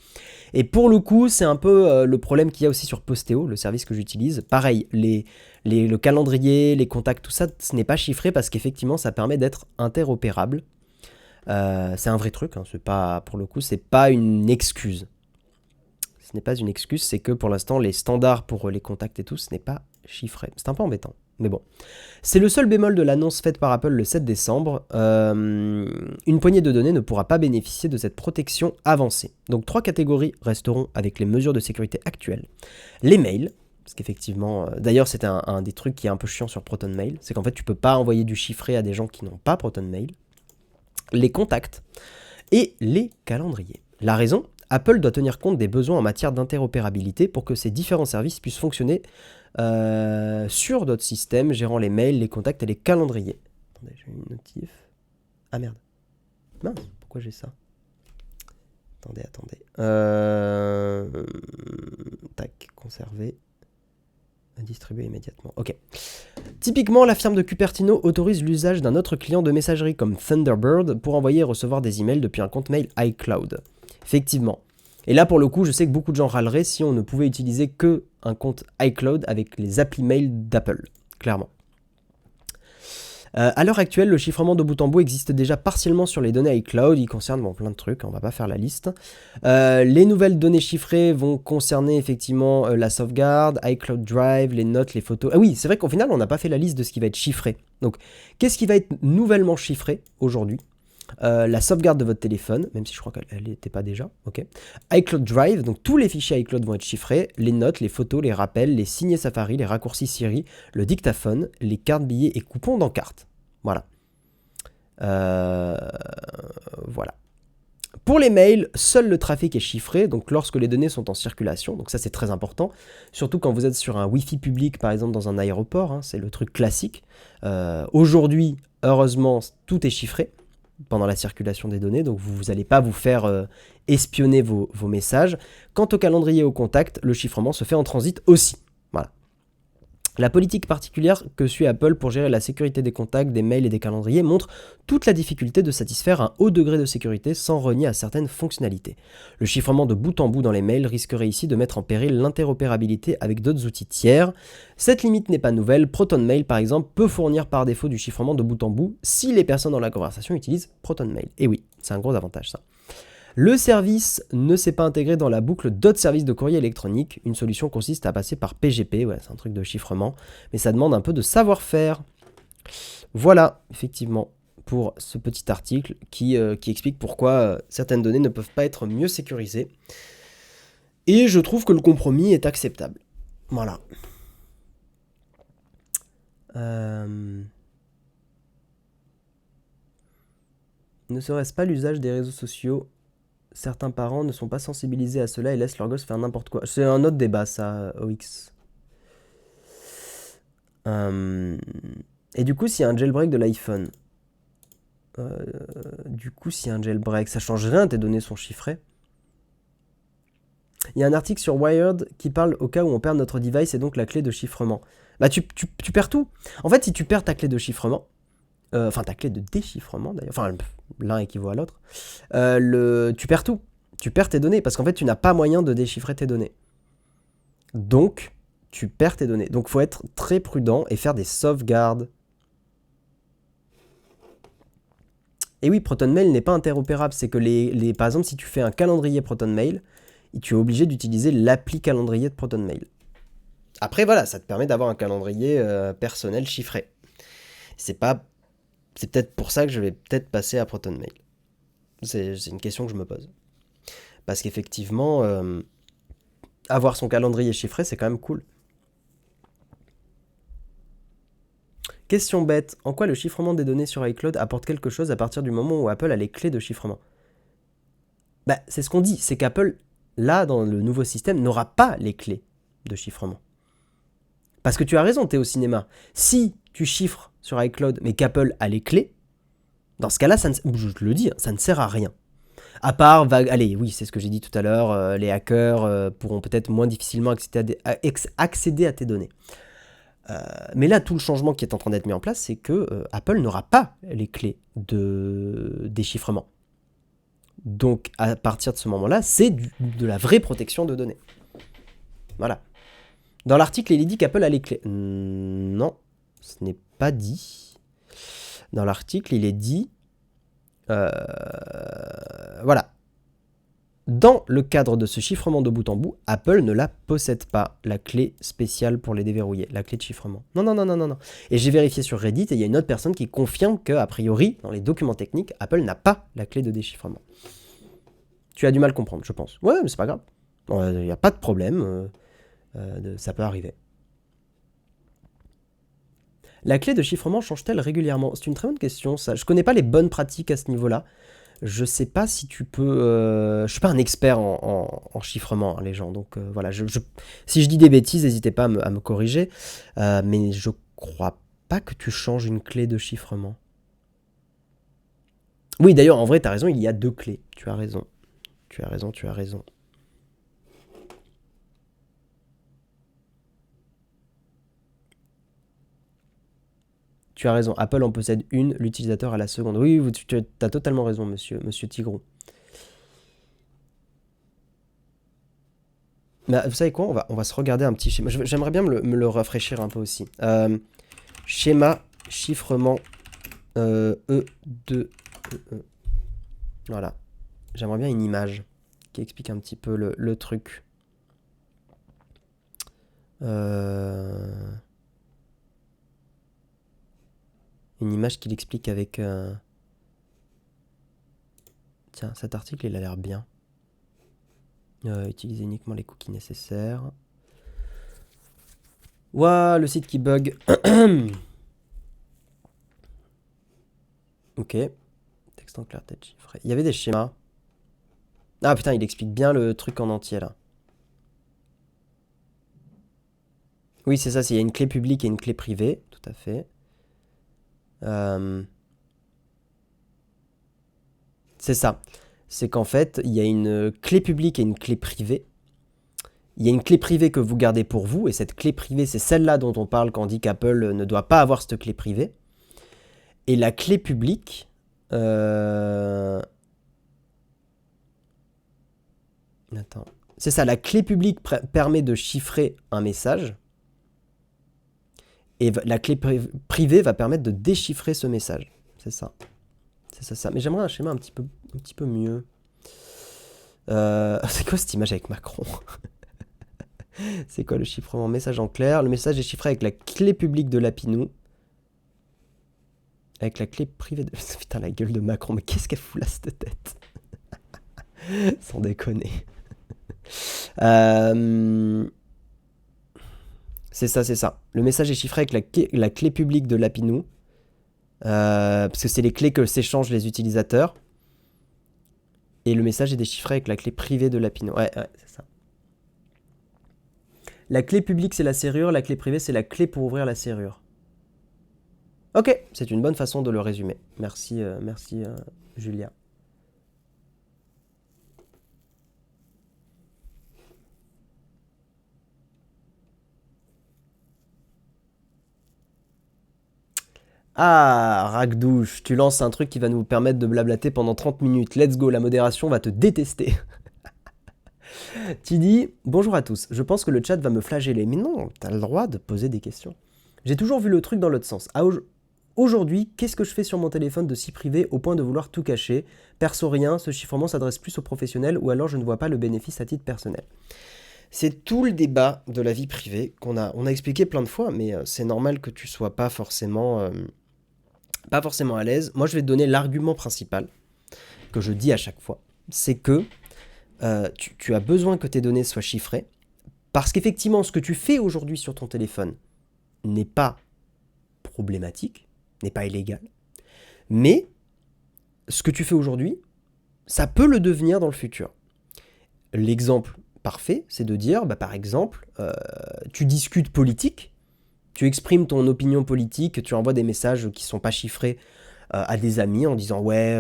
Et pour le coup, c'est un peu le problème qu'il y a aussi sur Posteo, le service que j'utilise. Pareil, le calendrier, les contacts, tout ça, ce n'est pas chiffré parce qu'effectivement, ça permet d'être interopérable. C'est un vrai truc, hein, c'est pas, pour le coup, c'est pas une excuse. Ce n'est pas une excuse, c'est que pour l'instant, les standards pour les contacts et tout, ce n'est pas chiffré. C'est un peu embêtant. Mais bon, c'est le seul bémol de l'annonce faite par Apple le 7 décembre. Une poignée de données ne pourra pas bénéficier de cette protection avancée. Donc 3 catégories resteront avec les mesures de sécurité actuelles. Les mails, parce qu'effectivement, d'ailleurs c'est un des trucs qui est un peu chiant sur ProtonMail, c'est qu'en fait tu peux pas envoyer du chiffré à des gens qui n'ont pas ProtonMail. Les contacts et les calendriers. La raison, Apple doit tenir compte des besoins en matière d'interopérabilité pour que ces différents services puissent fonctionner sur d'autres systèmes gérant les mails, les contacts et les calendriers. Attendez, j'ai une notif. Ah merde. Mince, pourquoi j'ai ça? Attendez. Tac, conserver. Distribuer immédiatement. Ok. Typiquement, la firme de Cupertino autorise l'usage d'un autre client de messagerie comme Thunderbird pour envoyer et recevoir des emails depuis un compte mail iCloud. Effectivement. Et là, pour le coup, je sais que beaucoup de gens râleraient si on ne pouvait utiliser que un compte iCloud avec les applis mail d'Apple. Clairement. À l'heure actuelle, le chiffrement de bout en bout existe déjà partiellement sur les données iCloud. Il concerne plein de trucs, on va pas faire la liste. Les nouvelles données chiffrées vont concerner effectivement la sauvegarde, iCloud Drive, les notes, les photos. Ah oui, c'est vrai qu'au final, on n'a pas fait la liste de ce qui va être chiffré. Donc, qu'est-ce qui va être nouvellement chiffré aujourd'hui? La sauvegarde de votre téléphone, même si je crois qu'elle n'était pas déjà, ok. iCloud Drive, donc tous les fichiers iCloud vont être chiffrés, les notes, les photos, les rappels, les signets Safari, les raccourcis Siri, le dictaphone, les cartes billets et coupons d'encarte. Voilà. Voilà. Pour les mails, seul le trafic est chiffré, donc lorsque les données sont en circulation, donc ça c'est très important, surtout quand vous êtes sur un Wi-Fi public par exemple dans un aéroport, hein, c'est le truc classique. Aujourd'hui, heureusement, tout est chiffré pendant la circulation des données, donc vous n'allez pas vous faire espionner vos messages. Quant au calendrier et au contact, le chiffrement se fait en transit aussi. Voilà. La politique particulière que suit Apple pour gérer la sécurité des contacts, des mails et des calendriers montre toute la difficulté de satisfaire un haut degré de sécurité sans renier à certaines fonctionnalités. Le chiffrement de bout en bout dans les mails risquerait ici de mettre en péril l'interopérabilité avec d'autres outils tiers. Cette limite n'est pas nouvelle, ProtonMail par exemple peut fournir par défaut du chiffrement de bout en bout si les personnes dans la conversation utilisent ProtonMail. Et oui, c'est un gros avantage ça. Le service ne s'est pas intégré dans la boucle d'autres services de courrier électronique. Une solution consiste à passer par PGP, ouais, c'est un truc de chiffrement, mais ça demande un peu de savoir-faire. Voilà, effectivement, pour ce petit article qui explique pourquoi certaines données ne peuvent pas être mieux sécurisées. Et je trouve que le compromis est acceptable. Voilà. Ne serait-ce pas l'usage des réseaux sociaux? Certains parents ne sont pas sensibilisés à cela et laissent leurs gosses faire n'importe quoi. C'est un autre débat, ça, OX. Et du coup, s'il y a un jailbreak de l'iPhone, ça change rien, tes données sont chiffrées. Il y a un article sur Wired qui parle au cas où on perd notre device et donc la clé de chiffrement. Bah, tu perds tout. En fait, si tu perds ta clé de chiffrement, ta clé de déchiffrement d'ailleurs, enfin l'un équivaut à l'autre, tu perds tout. Tu perds tes données parce qu'en fait tu n'as pas moyen de déchiffrer tes données. Donc tu perds tes données. Donc il faut être très prudent et faire des sauvegardes. Et oui, ProtonMail n'est pas interopérable. C'est que par exemple si tu fais un calendrier ProtonMail, tu es obligé d'utiliser l'appli calendrier de ProtonMail. Après voilà, ça te permet d'avoir un calendrier personnel chiffré. C'est peut-être pour ça que je vais peut-être passer à ProtonMail. C'est une question que je me pose. Parce qu'effectivement, avoir son calendrier chiffré, c'est quand même cool. Question bête, en quoi le chiffrement des données sur iCloud apporte quelque chose à partir du moment où Apple a les clés de chiffrement? Bah, c'est ce qu'on dit, c'est qu'Apple, là, dans le nouveau système, n'aura pas les clés de chiffrement. Parce que tu as raison, t'es au cinéma. Si tu chiffres sur iCloud, mais qu'Apple a les clés, dans ce cas-là, je te le dis, ça ne sert à rien. À part, allez, oui, c'est ce que j'ai dit tout à l'heure, les hackers pourront peut-être moins difficilement accéder à tes données. Mais là, tout le changement qui est en train d'être mis en place, c'est que Apple n'aura pas les clés de déchiffrement. Donc, à partir de ce moment-là, c'est de la vraie protection de données. Voilà. Dans l'article, il est dit qu'Apple a les clés. Non, ce n'est pas dit. Dans l'article, il est dit... voilà. Dans le cadre de ce chiffrement de bout en bout, Apple ne la possède pas, la clé spéciale pour les déverrouiller, la clé de chiffrement. Non. Et j'ai vérifié sur Reddit et il y a une autre personne qui confirme qu'a priori, dans les documents techniques, Apple n'a pas la clé de déchiffrement. Tu as du mal à comprendre, je pense. Ouais, mais c'est pas grave. Il n'y a pas de problème. Ça peut arriver. La clé de chiffrement change-t-elle régulièrement? C'est une très bonne question, ça. Je connais pas les bonnes pratiques à ce niveau-là. Je sais pas si tu peux. Je suis pas un expert en chiffrement, hein, les gens. Donc voilà, si je dis des bêtises, n'hésitez pas à me corriger. Mais je crois pas que tu changes une clé de chiffrement. Oui, d'ailleurs, en vrai, t'as raison, il y a deux clés. Tu as raison. Tu as raison, tu as raison. Tu as raison, Apple en possède une, l'utilisateur à la seconde. Oui, tu as totalement raison, monsieur Tigrou. Mais vous savez quoi, on va se regarder un petit schéma. J'aimerais bien me le rafraîchir un peu aussi. Schéma, chiffrement, E2, E. Voilà. J'aimerais bien une image qui explique un petit peu le truc. Une image qui l'explique avec... Tiens, cet article, il a l'air bien. Utiliser uniquement les cookies nécessaires. Ouah, le site qui bug. Ok. Texte en clair, tête chiffré. Il y avait des schémas. Ah putain, il explique bien le truc en entier là. Oui, c'est ça, il y a une clé publique et une clé privée, tout à fait. C'est ça. C'est qu'en fait, il y a une clé publique et une clé privée. Il y a une clé privée que vous gardez pour vous, et cette clé privée, c'est celle-là dont on parle quand on dit qu'Apple ne doit pas avoir cette clé privée. Et la clé publique... Attends. C'est ça, la clé publique permet de chiffrer un message. Et la clé privée va permettre de déchiffrer ce message. C'est ça. C'est ça. Mais j'aimerais un schéma un petit peu mieux. C'est quoi cette image avec Macron? C'est quoi le chiffrement? Message en clair. Le message est chiffré avec la clé publique de Lapinou. Avec la clé privée de... Putain, la gueule de Macron. Mais qu'est-ce qu'elle fout là, cette tête? Sans déconner. C'est ça. Le message est chiffré avec la clé publique de Lapinou. Parce que c'est les clés que s'échangent les utilisateurs. Et le message est déchiffré avec la clé privée de Lapinou. Ouais, c'est ça. La clé publique, c'est la serrure. La clé privée, c'est la clé pour ouvrir la serrure. Ok, c'est une bonne façon de le résumer. Merci, Julia. Ah, Ragdouche, tu lances un truc qui va nous permettre de blablater pendant 30 minutes. Let's go, la modération va te détester. Tu dis, bonjour à tous, je pense que le chat va me flageller. Mais non, t'as le droit de poser des questions. J'ai toujours vu le truc dans l'autre sens. Aujourd'hui, qu'est-ce que je fais sur mon téléphone de si privé au point de vouloir tout cacher? Perso rien, ce chiffrement s'adresse plus aux professionnels ou alors je ne vois pas le bénéfice à titre personnel. C'est tout le débat de la vie privée qu'on a expliqué plein de fois, mais c'est normal que tu sois pas forcément à l'aise. Moi, je vais te donner l'argument principal que je dis à chaque fois. C'est que tu as besoin que tes données soient chiffrées parce qu'effectivement, ce que tu fais aujourd'hui sur ton téléphone n'est pas problématique, n'est pas illégal, mais ce que tu fais aujourd'hui, ça peut le devenir dans le futur. L'exemple parfait, c'est de dire, par exemple, tu discutes politique, tu exprimes ton opinion politique, tu envoies des messages qui ne sont pas chiffrés à des amis en disant ouais,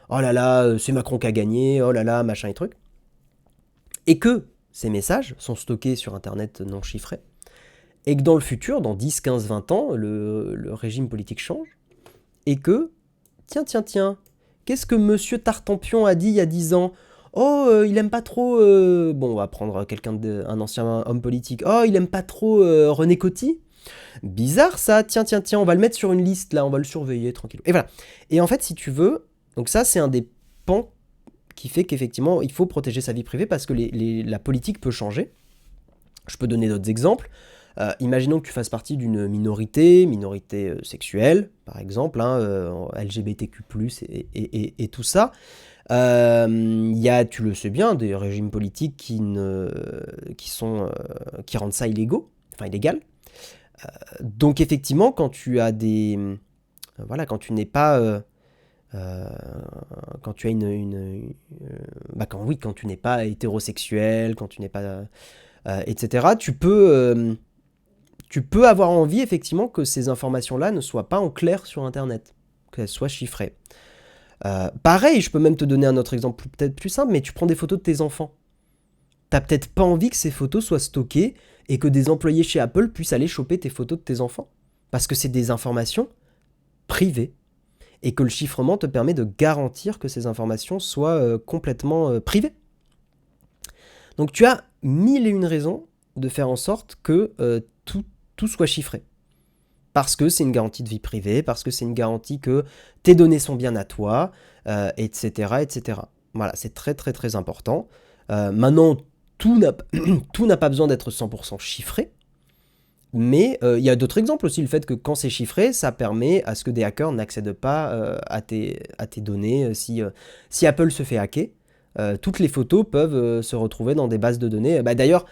oh là là, c'est Macron qui a gagné, oh là là, machin et truc. Et que ces messages sont stockés sur Internet non chiffré, et que dans le futur, dans 10, 15, 20 ans, le régime politique change, et que, tiens, qu'est-ce que monsieur Tartampion a dit il y a 10 ans? Oh, il aime pas trop... Bon, on va prendre un ancien homme politique. Oh, il aime pas trop René Coty. Bizarre ça, tiens, on va le mettre sur une liste là, on va le surveiller tranquille. Et voilà. Et en fait, si tu veux, donc ça c'est un des pans qui fait qu'effectivement il faut protéger sa vie privée parce que la politique peut changer. Je peux donner d'autres exemples. Imaginons que tu fasses partie d'une minorité sexuelle, par exemple, LGBTQ+, et tout ça. Il y a, tu le sais bien, des régimes politiques qui rendent ça illégal. Donc effectivement, quand tu as quand tu n'es pas euh, quand tu as quand tu n'es pas hétérosexuel, quand tu n'es pas, etc. Tu peux avoir envie effectivement que ces informations-là ne soient pas en clair sur Internet, qu'elles soient chiffrées. Pareil, je peux même te donner un autre exemple peut-être plus simple, mais tu prends des photos de tes enfants. T'as peut-être pas envie que ces photos soient stockées et que des employés chez Apple puissent aller choper tes photos de tes enfants. Parce que c'est des informations privées. Et que le chiffrement te permet de garantir que ces informations soient complètement privées. Donc tu as mille et une raisons de faire en sorte que tout soit chiffré. Parce que c'est une garantie de vie privée, parce que c'est une garantie que tes données sont bien à toi, etc., etc. Voilà, c'est très très très important. Maintenant, tout n'a pas besoin d'être 100% chiffré, mais il y a d'autres exemples aussi, le fait que quand c'est chiffré, ça permet à ce que des hackers n'accèdent pas à tes données. Si Apple se fait hacker, toutes les photos peuvent se retrouver dans des bases de données. D'ailleurs,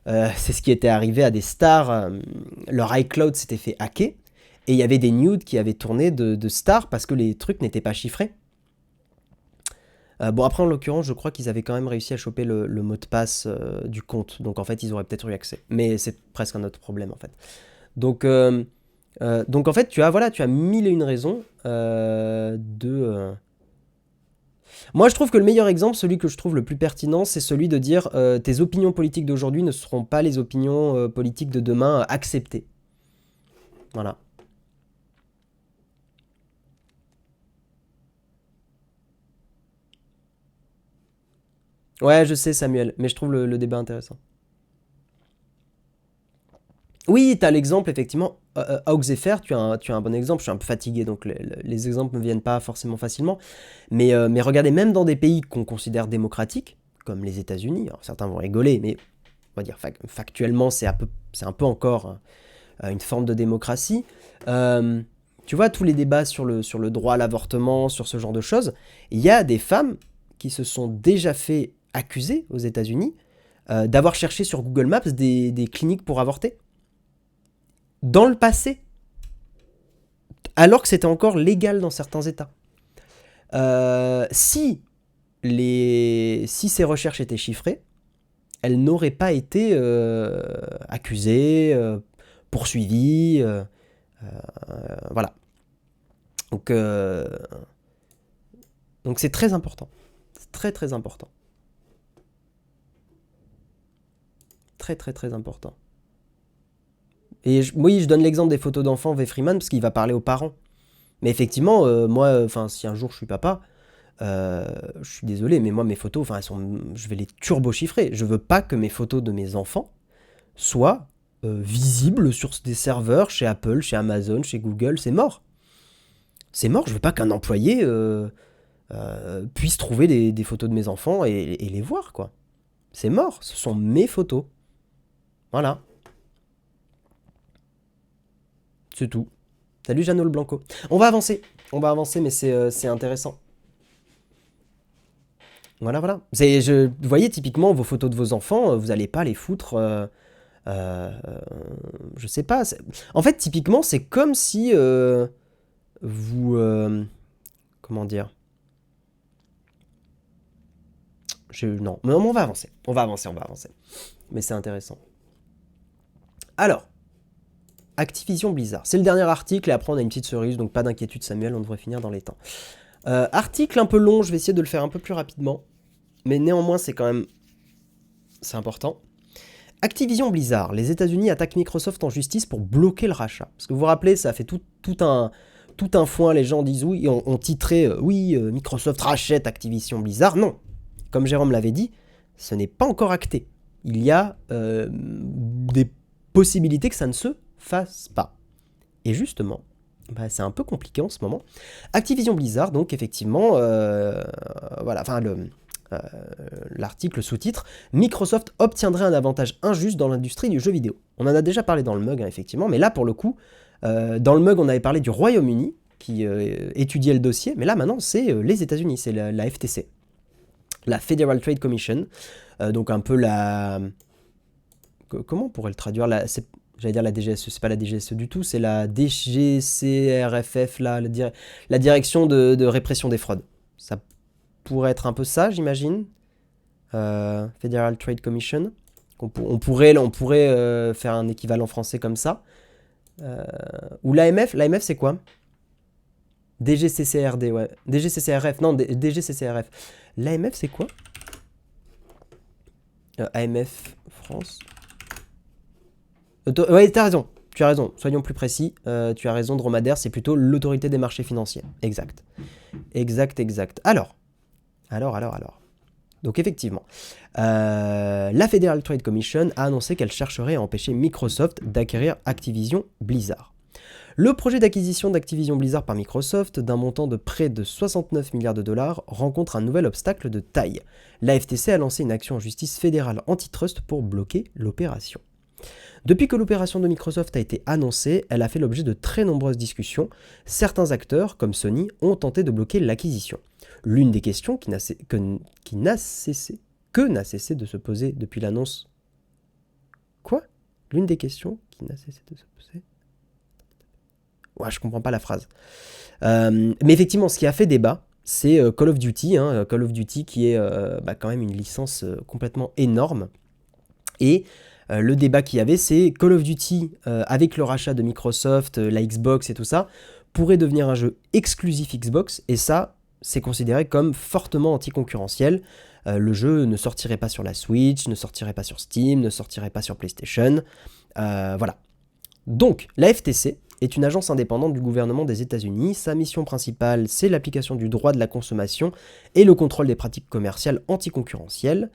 c'est ce qui était arrivé à des stars. Leur iCloud s'était fait hacker et il y avait des nudes qui avaient tourné de stars parce que les trucs n'étaient pas chiffrés. Bon, après, en l'occurrence, je crois qu'ils avaient quand même réussi à choper le mot de passe du compte. Donc, en fait, ils auraient peut-être eu accès. Mais c'est presque un autre problème, en fait. Donc en fait, tu as mille et une raisons Moi, je trouve que le meilleur exemple, celui que je trouve le plus pertinent, c'est celui de dire tes opinions politiques d'aujourd'hui ne seront pas les opinions politiques de demain acceptées. Voilà. Ouais, je sais, Samuel, mais je trouve le débat intéressant. Oui, tu as l'exemple, effectivement. Auxefer, tu as un bon exemple. Je suis un peu fatigué, donc les exemples ne me viennent pas forcément facilement. Mais regardez, même dans des pays qu'on considère démocratiques, comme les États-Unis, alors certains vont rigoler, mais on va dire factuellement, c'est un peu encore une forme de démocratie. Euh, Tu vois, tous les débats sur le droit à l'avortement, sur ce genre de choses, il y a des femmes qui se sont déjà fait accuser aux États-Unis d'avoir cherché sur Google Maps des cliniques pour avorter. Dans le passé, alors que c'était encore légal dans certains États. Si ces recherches étaient chiffrées, elles n'auraient pas été accusées, poursuivies. Voilà. Donc, donc c'est très important. C'est très très important. Très très très important. Et oui, je donne l'exemple des photos d'enfants V. Freeman parce qu'il va parler aux parents. Mais effectivement, moi, si un jour je suis papa, je suis désolé, mais moi mes photos, je vais les turbo chiffrer. Je veux pas que mes photos de mes enfants soient visibles sur des serveurs chez Apple, chez Amazon, chez Google. C'est mort. C'est mort. Je veux pas qu'un employé puisse trouver des photos de mes enfants et les voir, quoi. C'est mort. Ce sont mes photos. Voilà. C'est tout. Salut Jeannot le Blanco. On va avancer, mais c'est intéressant. Voilà, voilà. Vous voyez, typiquement, vos photos de vos enfants, vous n'allez pas les foutre. Euh, je sais pas. En fait, typiquement, c'est comme si vous. Comment dire Non, mais on va avancer. On va avancer, on va avancer. Mais c'est intéressant. Alors, Activision Blizzard. C'est le dernier article et après on a une petite cerise, donc pas d'inquiétude Samuel, on devrait finir dans les temps. Article un peu long, je vais essayer de le faire un peu plus rapidement. Mais néanmoins, c'est quand même... C'est important. Activision Blizzard. Les États-Unis attaquent Microsoft en justice pour bloquer le rachat. Parce que vous vous rappelez, ça a fait tout un foin. Les gens disent oui, on titrait oui, Microsoft rachète Activision Blizzard. Non. Comme Jérôme l'avait dit, ce n'est pas encore acté. Il y a des possibilités que ça ne se fasse pas. Et justement, c'est un peu compliqué en ce moment. Activision Blizzard, donc effectivement, voilà, enfin l'article sous-titre Microsoft obtiendrait un avantage injuste dans l'industrie du jeu vidéo. On en a déjà parlé dans le mug, hein, effectivement, mais là pour le coup, dans le mug on avait parlé du Royaume-Uni qui étudiait le dossier, mais là maintenant c'est les États-Unis, c'est la FTC, la Federal Trade Commission, donc un peu la... Comment on pourrait le traduire J'allais dire la DGSE, c'est pas la DGSE du tout, c'est la DGCRFF, la direction de répression des fraudes. Ça pourrait être un peu ça, j'imagine. Federal Trade Commission. On pourrait faire un équivalent français comme ça. Ou l'AMF c'est quoi? DGCCRD, ouais. DGCCRF, non, DGCCRF. L'AMF, c'est quoi? AMF France. Ouais, t'as raison. Tu as raison. Soyons plus précis. Tu as raison, Dromadaire, c'est plutôt l'autorité des marchés financiers. Exact. Exact. Alors. Donc effectivement, la Federal Trade Commission a annoncé qu'elle chercherait à empêcher Microsoft d'acquérir Activision Blizzard. Le projet d'acquisition d'Activision Blizzard par Microsoft, d'un montant de près de 69 milliards de dollars, rencontre un nouvel obstacle de taille. La FTC a lancé une action en justice fédérale antitrust pour bloquer l'opération. Depuis que l'opération de Microsoft a été annoncée, elle a fait l'objet de très nombreuses discussions. Certains acteurs, comme Sony, ont tenté de bloquer l'acquisition. L'une des questions qui n'a cessé de se poser depuis l'annonce... Quoi? L'une des questions qui n'a cessé de se poser... Ouais, je comprends pas la phrase. Mais effectivement, ce qui a fait débat, c'est Call of Duty. Call of Duty qui est quand même une licence complètement énorme. Et le débat qu'il y avait, c'est Call of Duty, avec le rachat de Microsoft, la Xbox et tout ça, pourrait devenir un jeu exclusif Xbox. Et ça, c'est considéré comme fortement anticoncurrentiel. Le jeu ne sortirait pas sur la Switch, ne sortirait pas sur Steam, ne sortirait pas sur PlayStation. Voilà. Donc, la FTC est une agence indépendante du gouvernement des États-Unis. Sa mission principale, c'est l'application du droit de la consommation et le contrôle des pratiques commerciales anticoncurrentielles.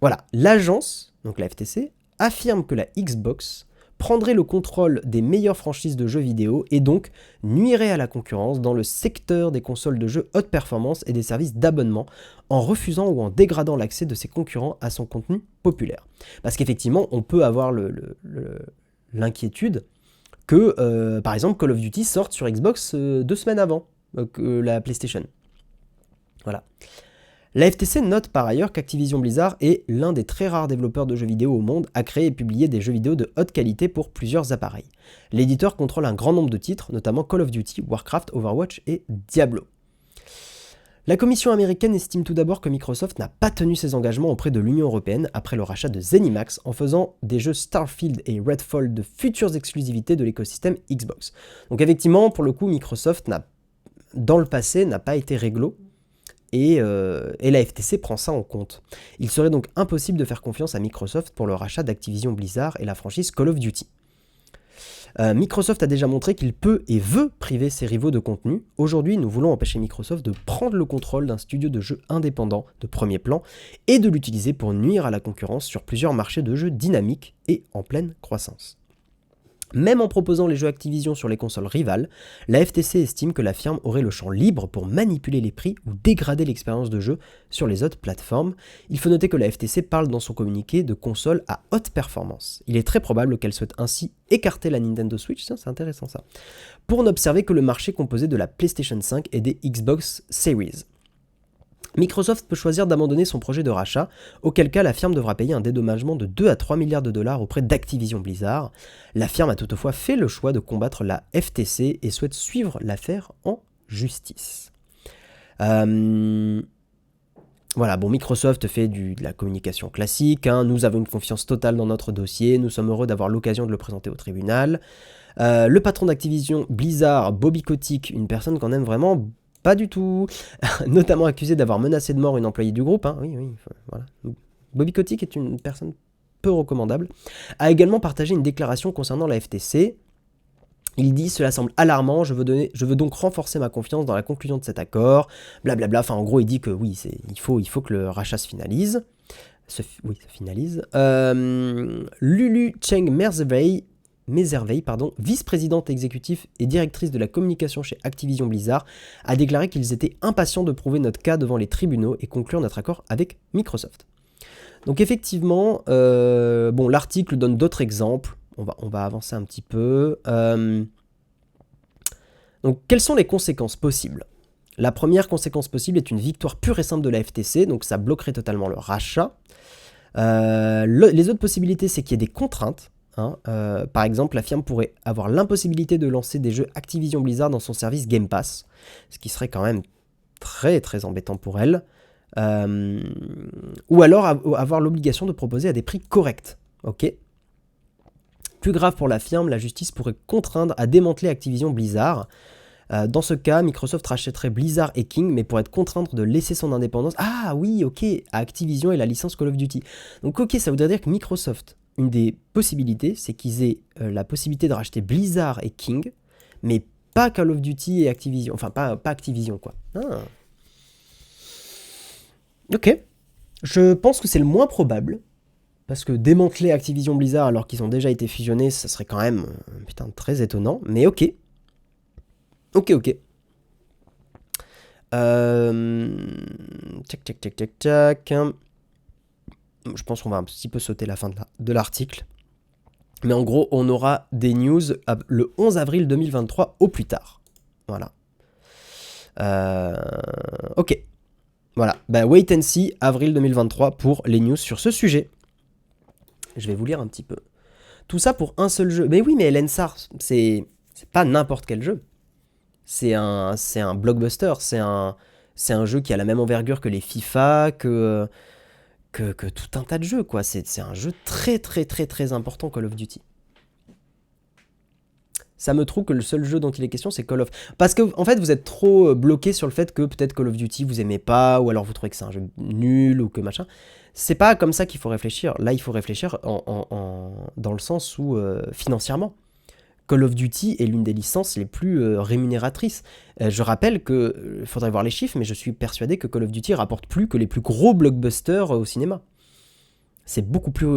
Voilà, l'agence, donc la FTC, affirme que la Xbox prendrait le contrôle des meilleures franchises de jeux vidéo et donc nuirait à la concurrence dans le secteur des consoles de jeux haute performance et des services d'abonnement en refusant ou en dégradant l'accès de ses concurrents à son contenu populaire. Parce qu'effectivement, on peut avoir l'inquiétude que, par exemple, Call of Duty sorte sur Xbox 2 semaines avant que la PlayStation. Voilà. La FTC note par ailleurs qu'Activision Blizzard est l'un des très rares développeurs de jeux vidéo au monde à créer et publier des jeux vidéo de haute qualité pour plusieurs appareils. L'éditeur contrôle un grand nombre de titres, notamment Call of Duty, Warcraft, Overwatch et Diablo. La Commission américaine estime tout d'abord que Microsoft n'a pas tenu ses engagements auprès de l'Union européenne après le rachat de ZeniMax en faisant des jeux Starfield et Redfall de futures exclusivités de l'écosystème Xbox. Donc effectivement, pour le coup, Microsoft dans le passé n'a pas été réglo. Et la FTC prend ça en compte. Il serait donc impossible de faire confiance à Microsoft pour le rachat d'Activision Blizzard et la franchise Call of Duty. Microsoft a déjà montré qu'il peut et veut priver ses rivaux de contenu. Aujourd'hui, nous voulons empêcher Microsoft de prendre le contrôle d'un studio de jeux indépendant de premier plan et de l'utiliser pour nuire à la concurrence sur plusieurs marchés de jeux dynamiques et en pleine croissance. Même en proposant les jeux Activision sur les consoles rivales, la FTC estime que la firme aurait le champ libre pour manipuler les prix ou dégrader l'expérience de jeu sur les autres plateformes. Il faut noter que la FTC parle dans son communiqué de consoles à haute performance. Il est très probable qu'elle souhaite ainsi écarter la Nintendo Switch, tiens, c'est intéressant ça, pour n'observer que le marché composé de la PlayStation 5 et des Xbox Series. Microsoft peut choisir d'abandonner son projet de rachat, auquel cas la firme devra payer un dédommagement de 2 à 3 milliards de dollars auprès d'Activision Blizzard. La firme a toutefois fait le choix de combattre la FTC et souhaite suivre l'affaire en justice. Voilà, bon, Microsoft fait de la communication classique, nous avons une confiance totale dans notre dossier, nous sommes heureux d'avoir l'occasion de le présenter au tribunal. Le patron d'Activision Blizzard, Bobby Kotick, une personne qu'on aime vraiment pas du tout, notamment accusé d'avoir menacé de mort une employée du groupe, oui, voilà. Bobby Kotick est une personne peu recommandable, a également partagé une déclaration concernant la FTC. Il dit « Cela semble alarmant, je veux donc renforcer ma confiance dans la conclusion de cet accord, blablabla », enfin en gros il dit que oui, il faut que le rachat se finalise. Lulu Cheng Meservey, vice-présidente exécutive et directrice de la communication chez Activision Blizzard, a déclaré qu'ils étaient impatients de prouver notre cas devant les tribunaux et conclure notre accord avec Microsoft. Donc effectivement, l'article donne d'autres exemples. On va avancer un petit peu. Donc quelles sont les conséquences possibles ? La première conséquence possible est une victoire pure et simple de la FTC, donc ça bloquerait totalement le rachat. Les autres possibilités, c'est qu'il y ait des contraintes. Hein. Par exemple, la firme pourrait avoir l'impossibilité de lancer des jeux Activision Blizzard dans son service Game Pass, ce qui serait quand même très très embêtant pour elle. Ou alors avoir l'obligation de proposer à des prix corrects. Ok. Plus grave pour la firme, la justice pourrait contraindre à démanteler Activision Blizzard. Dans ce cas, Microsoft rachèterait Blizzard et King, mais pourrait être contrainte de laisser son indépendance. Ah oui, ok, à Activision et la licence Call of Duty. Donc ok, ça voudrait dire que Microsoft, une des possibilités, c'est qu'ils aient la possibilité de racheter Blizzard et King, mais pas Call of Duty et Activision. Enfin, pas Activision, quoi. Ah. Ok. Je pense que c'est le moins probable. Parce que démanteler Activision Blizzard alors qu'ils ont déjà été fusionnés, ça serait quand même putain, très étonnant. Mais ok. Ok. Tac. Je pense qu'on va un petit peu sauter la fin de l'article. Mais en gros, on aura des news le 11 avril 2023 au plus tard. Voilà. Ok. Voilà. Bah, wait and see, avril 2023 pour les news sur ce sujet. Je vais vous lire un petit peu. Tout ça pour un seul jeu. Mais oui, mais LNSAR, c'est pas n'importe quel jeu. C'est un blockbuster. C'est un jeu qui a la même envergure que les FIFA, que tout un tas de jeux, quoi. C'est un jeu très, très, très, très important, Call of Duty. Ça me trouve que le seul jeu dont il est question, c'est Call of. Parce que, en fait, vous êtes trop bloqué sur le fait que peut-être Call of Duty vous aimez pas, ou alors vous trouvez que c'est un jeu nul, ou que machin. C'est pas comme ça qu'il faut réfléchir. Là, il faut réfléchir dans le sens où, financièrement, Call of Duty est l'une des licences les plus rémunératrices. Je rappelle que, il faudrait voir les chiffres, mais je suis persuadé que Call of Duty rapporte plus que les plus gros blockbusters au cinéma. C'est beaucoup plus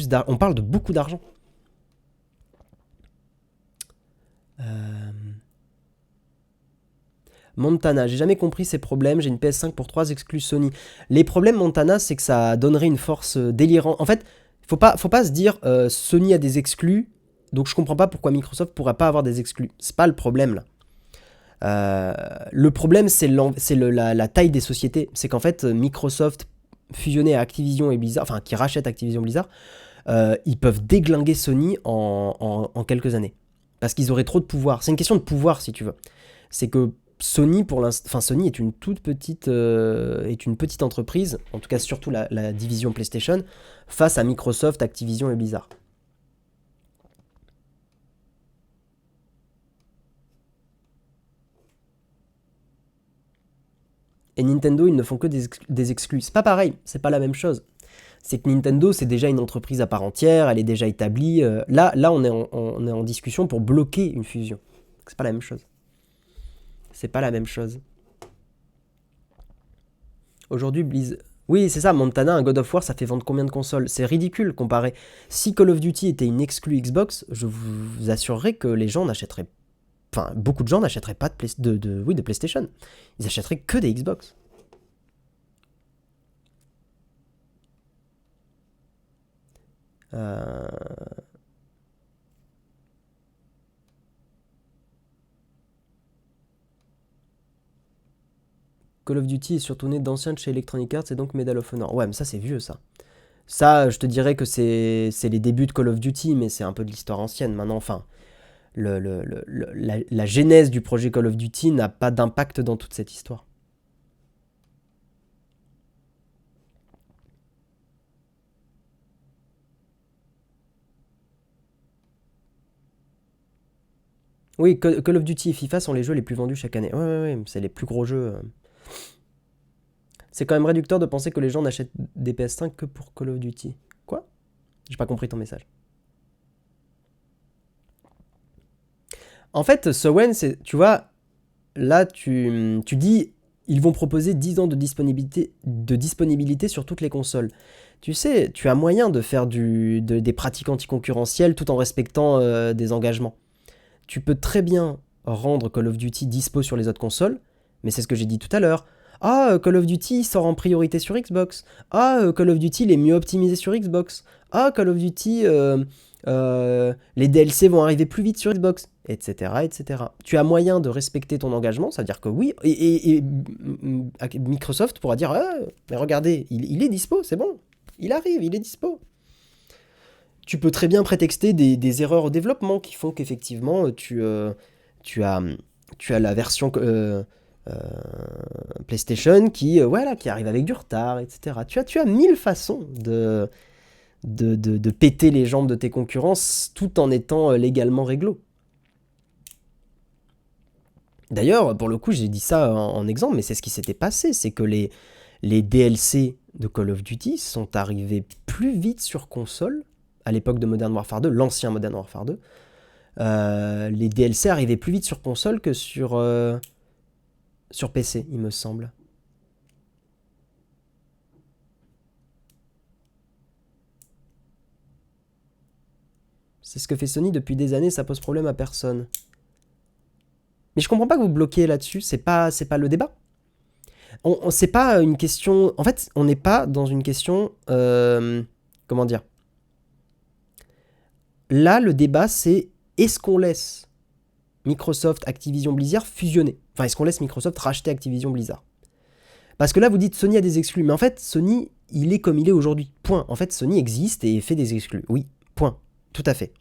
d'argent. On parle de beaucoup d'argent. Montana, j'ai jamais compris ces problèmes, j'ai une PS5 pour 3 exclus Sony. Les problèmes Montana, c'est que ça donnerait une force délirante. En fait, faut pas se dire Sony a des exclus, donc je comprends pas pourquoi Microsoft pourrait pas avoir des exclus. C'est pas le problème là. Le problème, c'est la taille des sociétés. C'est qu'en fait, Microsoft fusionné à Activision et Blizzard, enfin qui rachète Activision Blizzard, ils peuvent déglinguer Sony en quelques années. Parce qu'ils auraient trop de pouvoir. C'est une question de pouvoir, si tu veux. C'est que Sony, pour l'instant, enfin Sony est une toute petite, entreprise, en tout cas surtout la division PlayStation, face à Microsoft, Activision et Blizzard. Et Nintendo, ils ne font que des exclus. C'est pas pareil, c'est pas la même chose. C'est que Nintendo, c'est déjà une entreprise à part entière, elle est déjà établie. Là, on est en discussion pour bloquer une fusion. C'est pas la même chose. C'est pas la même chose. Aujourd'hui, Blizzard... Oui, c'est ça, Montana, un God of War, ça fait vendre combien de consoles? C'est ridicule comparé. Si Call of Duty était une exclue Xbox, je vous assurerai que les gens n'achèteraient... Enfin, beaucoup de gens n'achèteraient pas de PlayStation. Ils achèteraient que des Xbox. Call of Duty est surtout né d'anciens de chez Electronic Arts et donc Medal of Honor. Ouais, mais ça c'est vieux ça. Ça, je te dirais que c'est les débuts de Call of Duty, mais c'est un peu de l'histoire ancienne. Maintenant, enfin, la genèse du projet Call of Duty n'a pas d'impact dans toute cette histoire. Oui, Call of Duty et FIFA sont les jeux les plus vendus chaque année. Ouais, c'est les plus gros jeux. C'est quand même réducteur de penser que les gens n'achètent des PS5 que pour Call of Duty. Quoi? J'ai pas compris ton message. En fait, Sowen, tu vois, là, tu dis, ils vont proposer 10 ans de disponibilité sur toutes les consoles. Tu sais, tu as moyen de faire des pratiques anticoncurrentielles tout en respectant des engagements. Tu peux très bien rendre Call of Duty dispo sur les autres consoles, mais c'est ce que j'ai dit tout à l'heure. Ah, Call of Duty sort en priorité sur Xbox. Ah, Call of Duty il est mieux optimisé sur Xbox. Ah, Call of Duty, les DLC vont arriver plus vite sur Xbox, etc., etc. Tu as moyen de respecter ton engagement, c'est-à-dire que oui, et Microsoft pourra dire, ah, mais regardez, il est dispo, c'est bon. Il arrive, il est dispo. Tu peux très bien prétexter des erreurs au développement qui font qu'effectivement tu as, tu as la version euh, PlayStation voilà, qui arrive avec du retard, etc. Tu as mille façons de péter les jambes de tes concurrents tout en étant légalement réglo. D'ailleurs, pour le coup, j'ai dit ça en exemple, mais c'est ce qui s'était passé, c'est que les DLC de Call of Duty sont arrivés plus vite sur console, à l'époque de Modern Warfare 2, l'ancien Modern Warfare 2, les DLC arrivaient plus vite sur console que sur PC, il me semble. C'est ce que fait Sony depuis des années, ça pose problème à personne. Mais je comprends pas que vous bloquiez là-dessus, c'est pas le débat. C'est pas une question... En fait, on n'est pas dans une question... comment dire? Là, le débat, c'est est-ce qu'on laisse Microsoft, Activision Blizzard fusionner? Enfin, est-ce qu'on laisse Microsoft racheter Activision Blizzard? Parce que là, vous dites Sony a des exclus. Mais en fait, Sony, il est comme il est aujourd'hui. Point. En fait, Sony existe et fait des exclus. Oui, point. Tout à fait.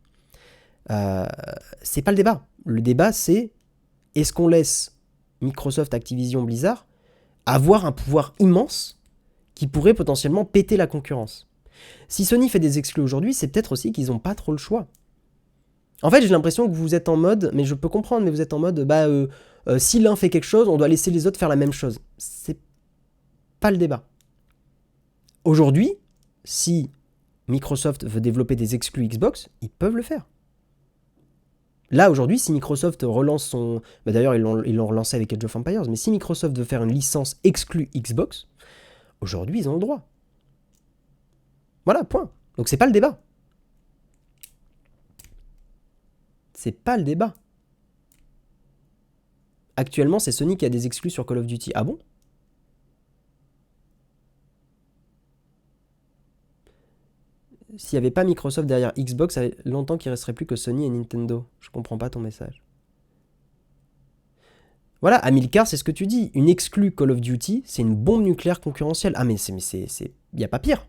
C'est pas le débat. Le débat, c'est est-ce qu'on laisse Microsoft, Activision Blizzard avoir un pouvoir immense qui pourrait potentiellement péter la concurrence? Si Sony fait des exclus aujourd'hui, c'est peut-être aussi qu'ils n'ont pas trop le choix. En fait, j'ai l'impression que vous êtes en mode, mais je peux comprendre, mais vous êtes en mode, si l'un fait quelque chose, on doit laisser les autres faire la même chose. C'est pas le débat. Aujourd'hui, si Microsoft veut développer des exclus Xbox, ils peuvent le faire. Là, aujourd'hui, si Microsoft relance son... d'ailleurs, ils l'ont relancé avec Age of Empires, mais si Microsoft veut faire une licence exclue Xbox, aujourd'hui, ils ont le droit. Voilà, point. Donc c'est pas le débat. C'est pas le débat. Actuellement, c'est Sony qui a des exclus sur Call of Duty. Ah bon? S'il n'y avait pas Microsoft derrière Xbox, ça fait longtemps qu'il ne resterait plus que Sony et Nintendo. Je comprends pas ton message. Voilà, Amilcar, c'est ce que tu dis. Une exclue Call of Duty, c'est une bombe nucléaire concurrentielle. Ah, mais il n'y a pas pire.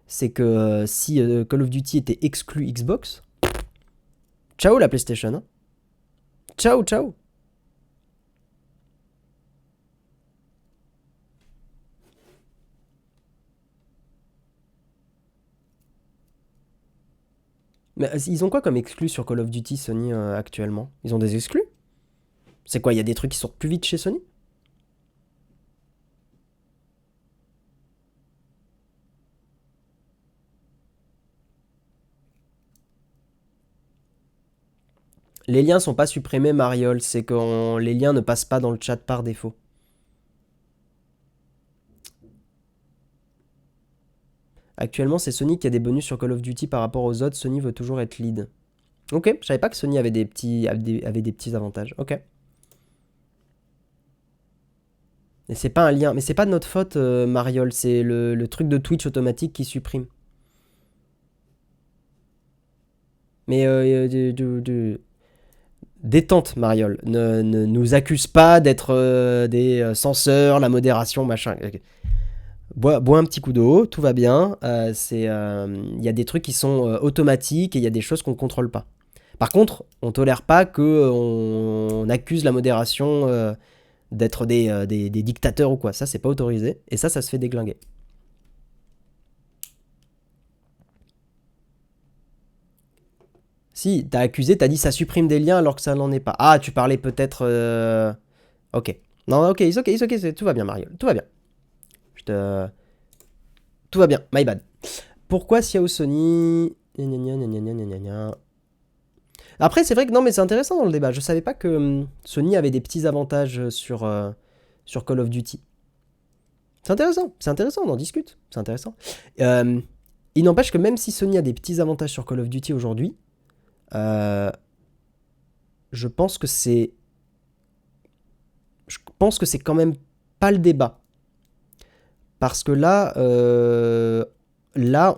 C'est que si Call of Duty était exclu Xbox, ciao la PlayStation. Hein. Ciao, ciao. Mais ils ont quoi comme exclus sur Call of Duty Sony actuellement? Ils ont des exclus? C'est quoi, il y a des trucs qui sortent plus vite chez Sony? Les liens sont pas supprimés, Mariol, c'est que les liens ne passent pas dans le chat par défaut. Actuellement, c'est Sony qui a des bonus sur Call of Duty par rapport aux autres. Sony veut toujours être lead. Ok, je savais pas que Sony avait des petits avantages. Ok. Et c'est pas un lien, mais c'est pas de notre faute, Mariol, c'est le truc de Twitch automatique qui supprime. Mais détente, Mariol. Ne nous accuse pas d'être des censeurs, la modération, machin. Bois un petit coup d'eau, tout va bien. Y a des trucs qui sont automatiques et il y a des choses qu'on ne contrôle pas. Par contre, on tolère pas qu'on accuse la modération d'être des dictateurs ou quoi. Ça, c'est pas autorisé. Et ça se fait déglinguer. Si, t'as accusé, t'as dit ça supprime des liens alors que ça n'en est pas. Ah, tu parlais peut-être... Ok. Non, ok, tout va bien, Mario. Tout va bien. Tout va bien, my bad. Pourquoi Xiao Sony... Après, c'est vrai que non, mais c'est intéressant dans le débat. Je savais pas que Sony avait des petits avantages sur Call of Duty. C'est intéressant, on en discute. C'est intéressant. Il n'empêche que même si Sony a des petits avantages sur Call of Duty aujourd'hui, je pense que c'est quand même pas le débat. Parce que là,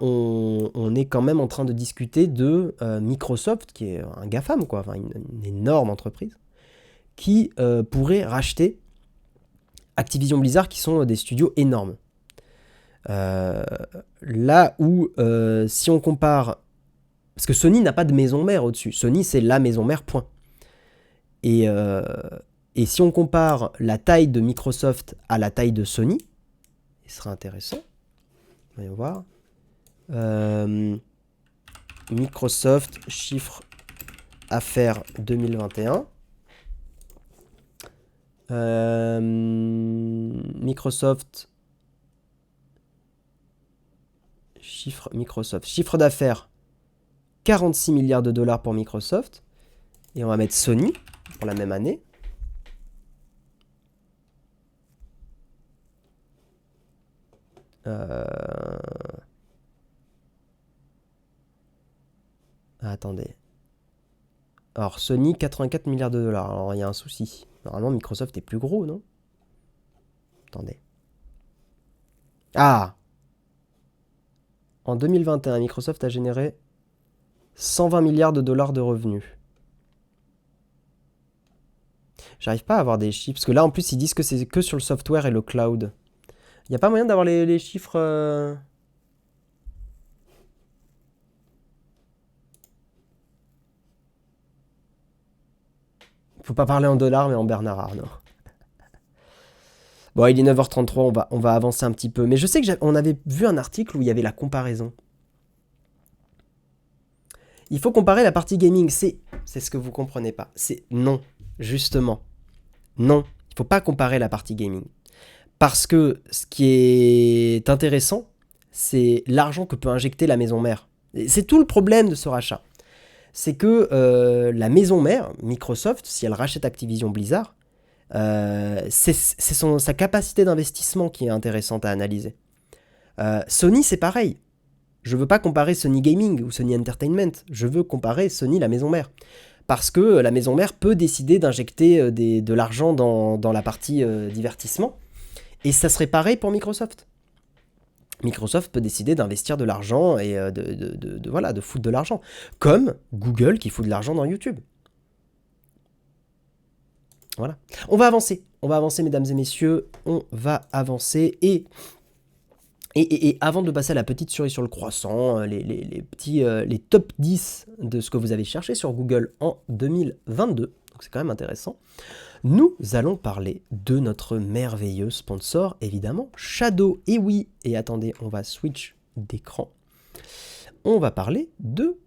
on est quand même en train de discuter de Microsoft, qui est un GAFAM, quoi, enfin une énorme entreprise, qui pourrait racheter Activision Blizzard, qui sont des studios énormes. Là où, si on compare... Parce que Sony n'a pas de maison mère au-dessus. Sony, c'est la maison mère, point. Et si on compare la taille de Microsoft à la taille de Sony, il sera intéressant. Voyons voir. Microsoft, chiffre affaires 2021. Microsoft, chiffre d'affaires 46 milliards de dollars pour Microsoft. Et on va mettre Sony pour la même année. Attendez. Alors, Sony, 84 milliards de dollars. Alors, il y a un souci. Normalement, Microsoft est plus gros, non? Attendez. Ah! En 2021, Microsoft a généré 120 milliards de dollars de revenus. J'arrive pas à avoir des chiffres. Parce que là, en plus, ils disent que c'est que sur le software et le cloud. Il n'y a pas moyen d'avoir les chiffres... Faut pas parler en dollars, mais en Bernard Arnault. Bon, il est 9h33, on va avancer un petit peu. Mais je sais qu'on avait vu un article où il y avait la comparaison. Il faut comparer la partie gaming. C'est ce que vous comprenez pas. C'est non, justement. Non, il faut pas comparer la partie gaming. Parce que ce qui est intéressant, c'est l'argent que peut injecter la maison mère. C'est tout le problème de ce rachat. C'est que la maison mère, Microsoft, si elle rachète Activision Blizzard, c'est sa capacité d'investissement qui est intéressante à analyser. Sony, c'est pareil. Je veux pas comparer Sony Gaming ou Sony Entertainment. Je veux comparer Sony, la maison mère. Parce que la maison mère peut décider d'injecter de l'argent dans la partie divertissement. Et ça serait pareil pour Microsoft. Microsoft peut décider d'investir de l'argent et de foutre de l'argent. Comme Google qui fout de l'argent dans YouTube. Voilà. On va avancer, mesdames et messieurs. On va avancer. Et avant de passer à la petite cerise sur le croissant, les top 10 de ce que vous avez cherché sur Google en 2022, donc c'est quand même intéressant, nous allons parler de notre merveilleux sponsor, évidemment, Shadow. Et oui, et attendez, on va switch d'écran. On va parler de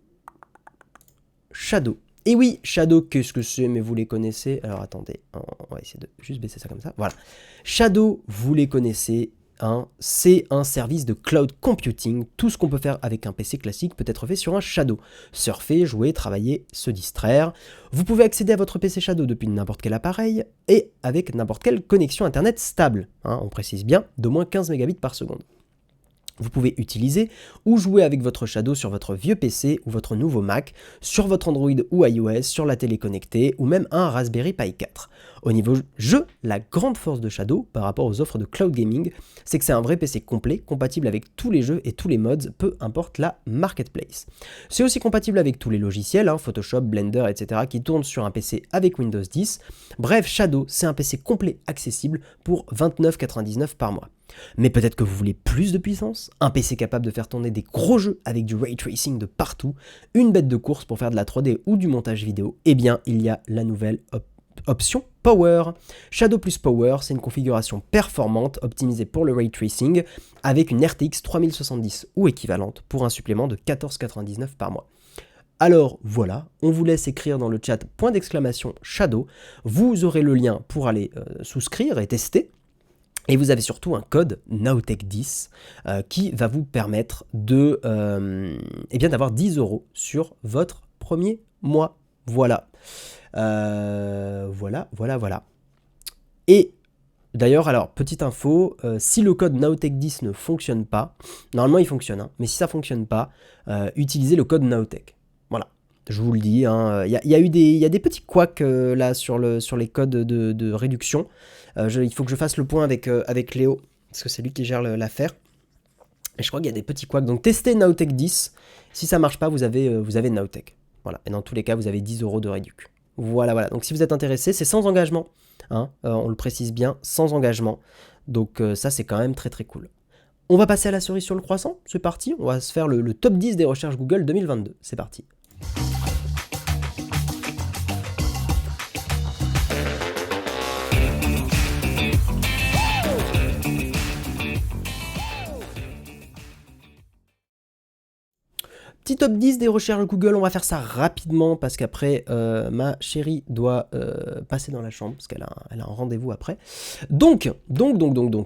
Shadow. Et oui, Shadow, qu'est-ce que c'est? Mais vous les connaissez. Alors attendez, on va essayer de juste baisser ça comme ça. Voilà. Shadow, vous les connaissez. C'est un service de cloud computing. Tout ce qu'on peut faire avec un PC classique peut être fait sur un Shadow. Surfer, jouer, travailler, se distraire. Vous pouvez accéder à votre PC Shadow depuis n'importe quel appareil et avec n'importe quelle connexion internet stable. On précise bien, d'au moins 15 mégabits par seconde. Vous pouvez utiliser ou jouer avec votre Shadow sur votre vieux PC ou votre nouveau Mac, sur votre Android ou iOS, sur la télé connectée ou même un Raspberry Pi 4. Au niveau jeu, la grande force de Shadow par rapport aux offres de cloud gaming, c'est que c'est un vrai PC complet, compatible avec tous les jeux et tous les mods, peu importe la marketplace. C'est aussi compatible avec tous les logiciels, Photoshop, Blender, etc. qui tournent sur un PC avec Windows 10. Bref, Shadow, c'est un PC complet accessible pour 29,99 par mois. Mais peut-être que vous voulez plus de puissance, un PC capable de faire tourner des gros jeux avec du ray tracing de partout, une bête de course pour faire de la 3D ou du montage vidéo, eh bien il y a la nouvelle option Power. Shadow plus Power, c'est une configuration performante optimisée pour le ray tracing avec une RTX 3070 ou équivalente pour un supplément de 14,99 par mois. Alors voilà, on vous laisse écrire dans le chat !Shadow, vous aurez le lien pour aller souscrire et tester. Et vous avez surtout un code Nowtech10 qui va vous permettre d'avoir 10 € sur votre premier mois. Voilà. Voilà. Et d'ailleurs, alors, petite info, si le code Nowtech10 ne fonctionne pas, normalement il fonctionne, mais si ça ne fonctionne pas, utilisez le code Nowtech. Voilà. Je vous le dis, il y a des petits couacs là sur les codes de réduction. Il faut que je fasse le point avec Léo, parce que c'est lui qui gère l'affaire. Et je crois qu'il y a des petits couacs. Donc testez Nowtech 10. Si ça marche pas, vous avez Nowtech. Voilà. Et dans tous les cas, vous avez 10 € de réduc. Voilà. Donc si vous êtes intéressé, c'est sans engagement. On le précise bien, sans engagement. Donc ça, c'est quand même très très cool. On va passer à la cerise sur le croissant, c'est parti, on va se faire le top 10 des recherches Google 2022, c'est parti. Petit top 10 des recherches Google, on va faire ça rapidement parce qu'après ma chérie doit passer dans la chambre parce qu'elle a un rendez-vous après. Donc,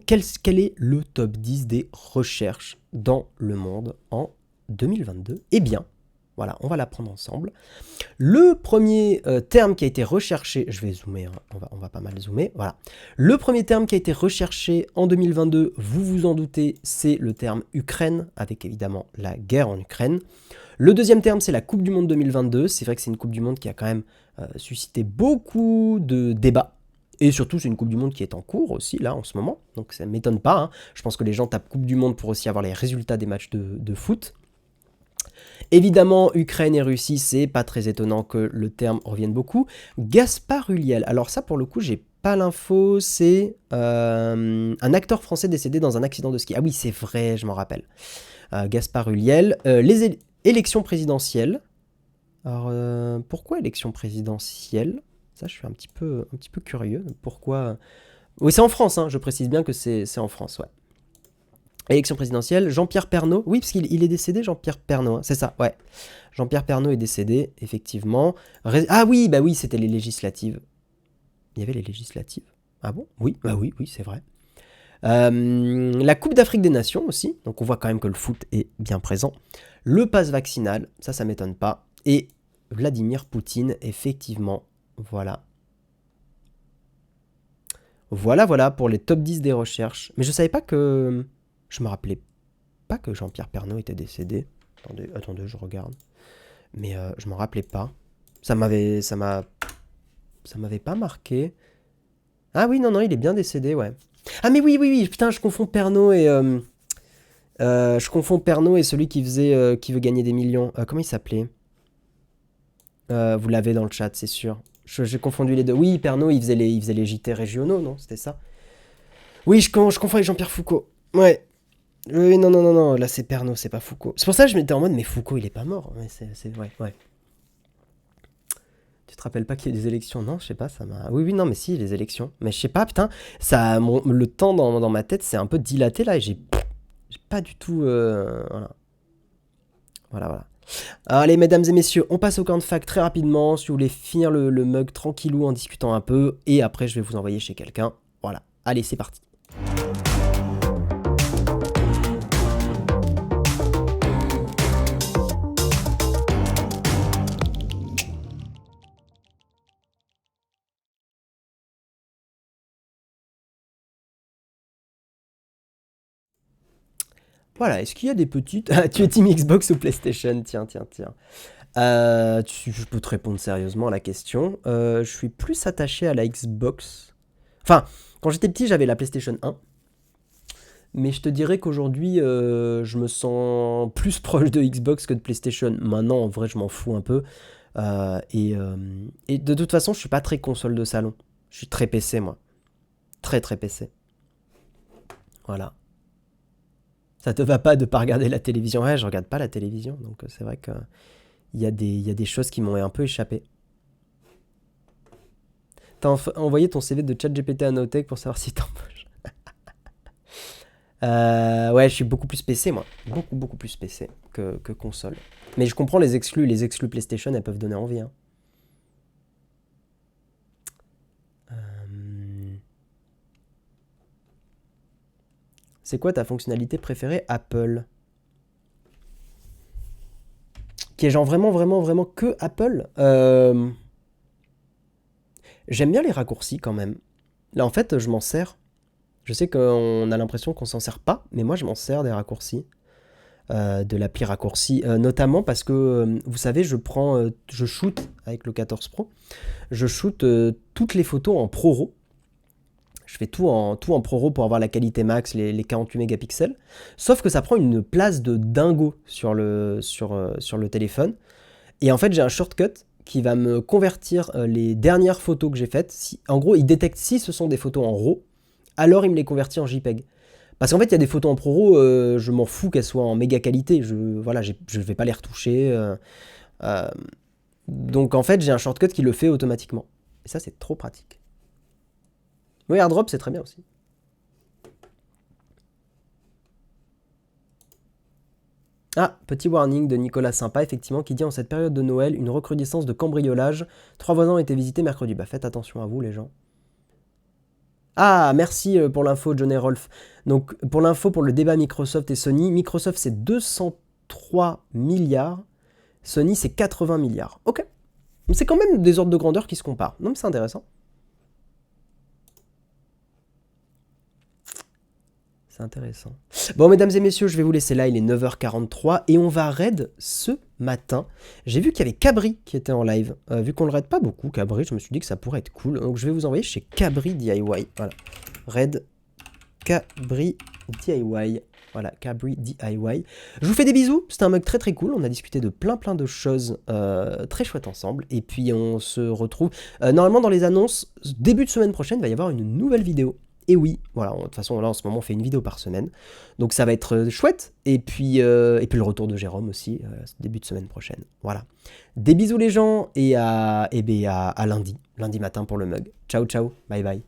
quel est le top 10 des recherches dans le monde en 2022 ? Eh bien, voilà, on va l'apprendre ensemble. Le premier terme qui a été recherché, je vais zoomer, hein, on va pas mal zoomer, voilà. Le premier terme qui a été recherché en 2022, vous vous en doutez, c'est le terme Ukraine, avec évidemment la guerre en Ukraine. Le deuxième terme, c'est la Coupe du Monde 2022. C'est vrai que c'est une Coupe du Monde qui a quand même suscité beaucoup de débats. Et surtout, c'est une Coupe du Monde qui est en cours aussi, là, en ce moment. Donc ça ne m'étonne pas. Hein. Je pense que les gens tapent Coupe du Monde pour aussi avoir les résultats des matchs de foot. Évidemment, Ukraine et Russie, c'est pas très étonnant que le terme revienne beaucoup. Gaspard Ulliel, alors ça, pour le coup, j'ai pas l'info, c'est un acteur français décédé dans un accident de ski. Ah oui, c'est vrai, je m'en rappelle. Gaspard Ulliel. Les élections présidentielles. Alors, pourquoi élection présidentielle ? Ça, je suis un petit peu curieux. Pourquoi ? Oui, c'est en France, hein, je précise bien que c'est en France, ouais. Élection présidentielle, Jean-Pierre Pernaut. Oui, parce qu'il est décédé, Jean-Pierre Pernaut, hein, c'est ça, ouais. Jean-Pierre Pernaut est décédé, effectivement. Ah oui, bah oui, c'était les législatives. Il y avait les législatives. Ah bon ? Oui, bah oui, c'est vrai. La Coupe d'Afrique des Nations aussi, donc on voit quand même que le foot est bien présent. Le pass vaccinal, ça m'étonne pas. Et Vladimir Poutine, effectivement, voilà. Voilà pour les top 10 des recherches. Mais je savais pas que... Je me rappelais pas que Jean-Pierre Pernaut était décédé. Attendez, je regarde. Mais je m'en rappelais pas. Ça m'avait pas marqué. Ah oui, non, il est bien décédé, ouais. Ah mais oui, putain, je confonds Pernaut et... celui qui veut gagner des millions. Comment il s'appelait ? Vous l'avez dans le chat, c'est sûr. J'ai confondu les deux. Oui, Pernaut, il faisait les JT régionaux, non ? C'était ça ? Oui, je confonds avec Jean-Pierre Foucault. Ouais. Oui, non, là c'est Pernaut, c'est pas Foucault. C'est pour ça que je m'étais en mode, mais Foucault, il est pas mort. Ouais, ouais. Tu te rappelles pas qu'il y a des élections ? Non, je sais pas, ça m'a... Oui, non, mais si, les élections. Mais je sais pas, putain, le temps dans ma tête s'est un peu dilaté, là, et j'ai pas du tout... Voilà. Allez, mesdames et messieurs, on passe au camp de fac très rapidement. Si vous voulez finir le mug tranquillou en discutant un peu, et après, je vais vous envoyer chez quelqu'un. Voilà. Allez, c'est parti. Voilà, est-ce qu'il y a des petites... Ah, tu es team Xbox ou PlayStation ? Tiens. Je peux te répondre sérieusement à la question. Je suis plus attaché à la Xbox. Enfin, quand j'étais petit, j'avais la PlayStation 1. Mais je te dirais qu'aujourd'hui, je me sens plus proche de Xbox que de PlayStation. Maintenant, en vrai, je m'en fous un peu. Et de toute façon, je suis pas très console de salon. Je suis très PC, moi. Très PC. Voilà. Ça te va pas de pas regarder la télévision ? Ouais, je regarde pas la télévision, donc c'est vrai que il y a des choses qui m'ont un peu échappé. T'as envoyé ton CV de ChatGPT à Notech pour savoir si t'embauches. Ouais, je suis beaucoup plus PC, moi. Beaucoup plus PC que console. Mais je comprends les exclus. Les exclus PlayStation, elles peuvent donner envie, hein. C'est quoi ta fonctionnalité préférée Apple ? Qui est genre vraiment que Apple. J'aime bien les raccourcis quand même. Là, en fait, je m'en sers. Je sais qu'on a l'impression qu'on s'en sert pas, mais moi, je m'en sers des raccourcis. De l'appli raccourci, notamment parce que, vous savez, je shoot avec le 14 Pro. Je shoot toutes les photos en ProRAW. Je fais tout en ProRAW pour avoir la qualité max, les 48 mégapixels. Sauf que ça prend une place de dingo sur le téléphone. Et en fait, j'ai un shortcut qui va me convertir les dernières photos que j'ai faites. En gros, il détecte si ce sont des photos en RAW, alors il me les convertit en JPEG. Parce qu'en fait, il y a des photos en ProRAW, je m'en fous qu'elles soient en méga qualité. Voilà, je vais pas les retoucher. Euh, donc en fait, j'ai un shortcut qui le fait automatiquement. Et ça, c'est trop pratique. Oui, AirDrop, c'est très bien aussi. Ah, petit warning de Nicolas Sympa, effectivement, qui dit en cette période de Noël, une recrudescence de cambriolage. 3 voisins ont été visités mercredi. Bah faites attention à vous, les gens. Ah, merci pour l'info, John et Rolf. Donc, pour l'info, pour le débat Microsoft et Sony, Microsoft, c'est 203 milliards. Sony, c'est 80 milliards. Ok. C'est quand même des ordres de grandeur qui se comparent. Non, mais c'est intéressant. C'est intéressant. Bon, mesdames et messieurs, je vais vous laisser là. Il est 9h43 et on va raid ce matin. J'ai vu qu'il y avait Cabri qui était en live. Vu qu'on le raid pas beaucoup, Cabri, je me suis dit que ça pourrait être cool. Donc, je vais vous envoyer chez Cabri DIY. Voilà. Raid Cabri DIY. Voilà, Cabri DIY. Je vous fais des bisous. C'était un mug très très cool. On a discuté de plein de choses très chouettes ensemble. Et puis, on se retrouve normalement dans les annonces. Début de semaine prochaine, il va y avoir une nouvelle vidéo. Et oui, voilà, de toute façon, là, en ce moment, on fait une vidéo par semaine. Donc, ça va être chouette. Et puis le retour de Jérôme aussi, début de semaine prochaine. Voilà. Des bisous, les gens, et à lundi matin pour le mug. Ciao, ciao. Bye, bye.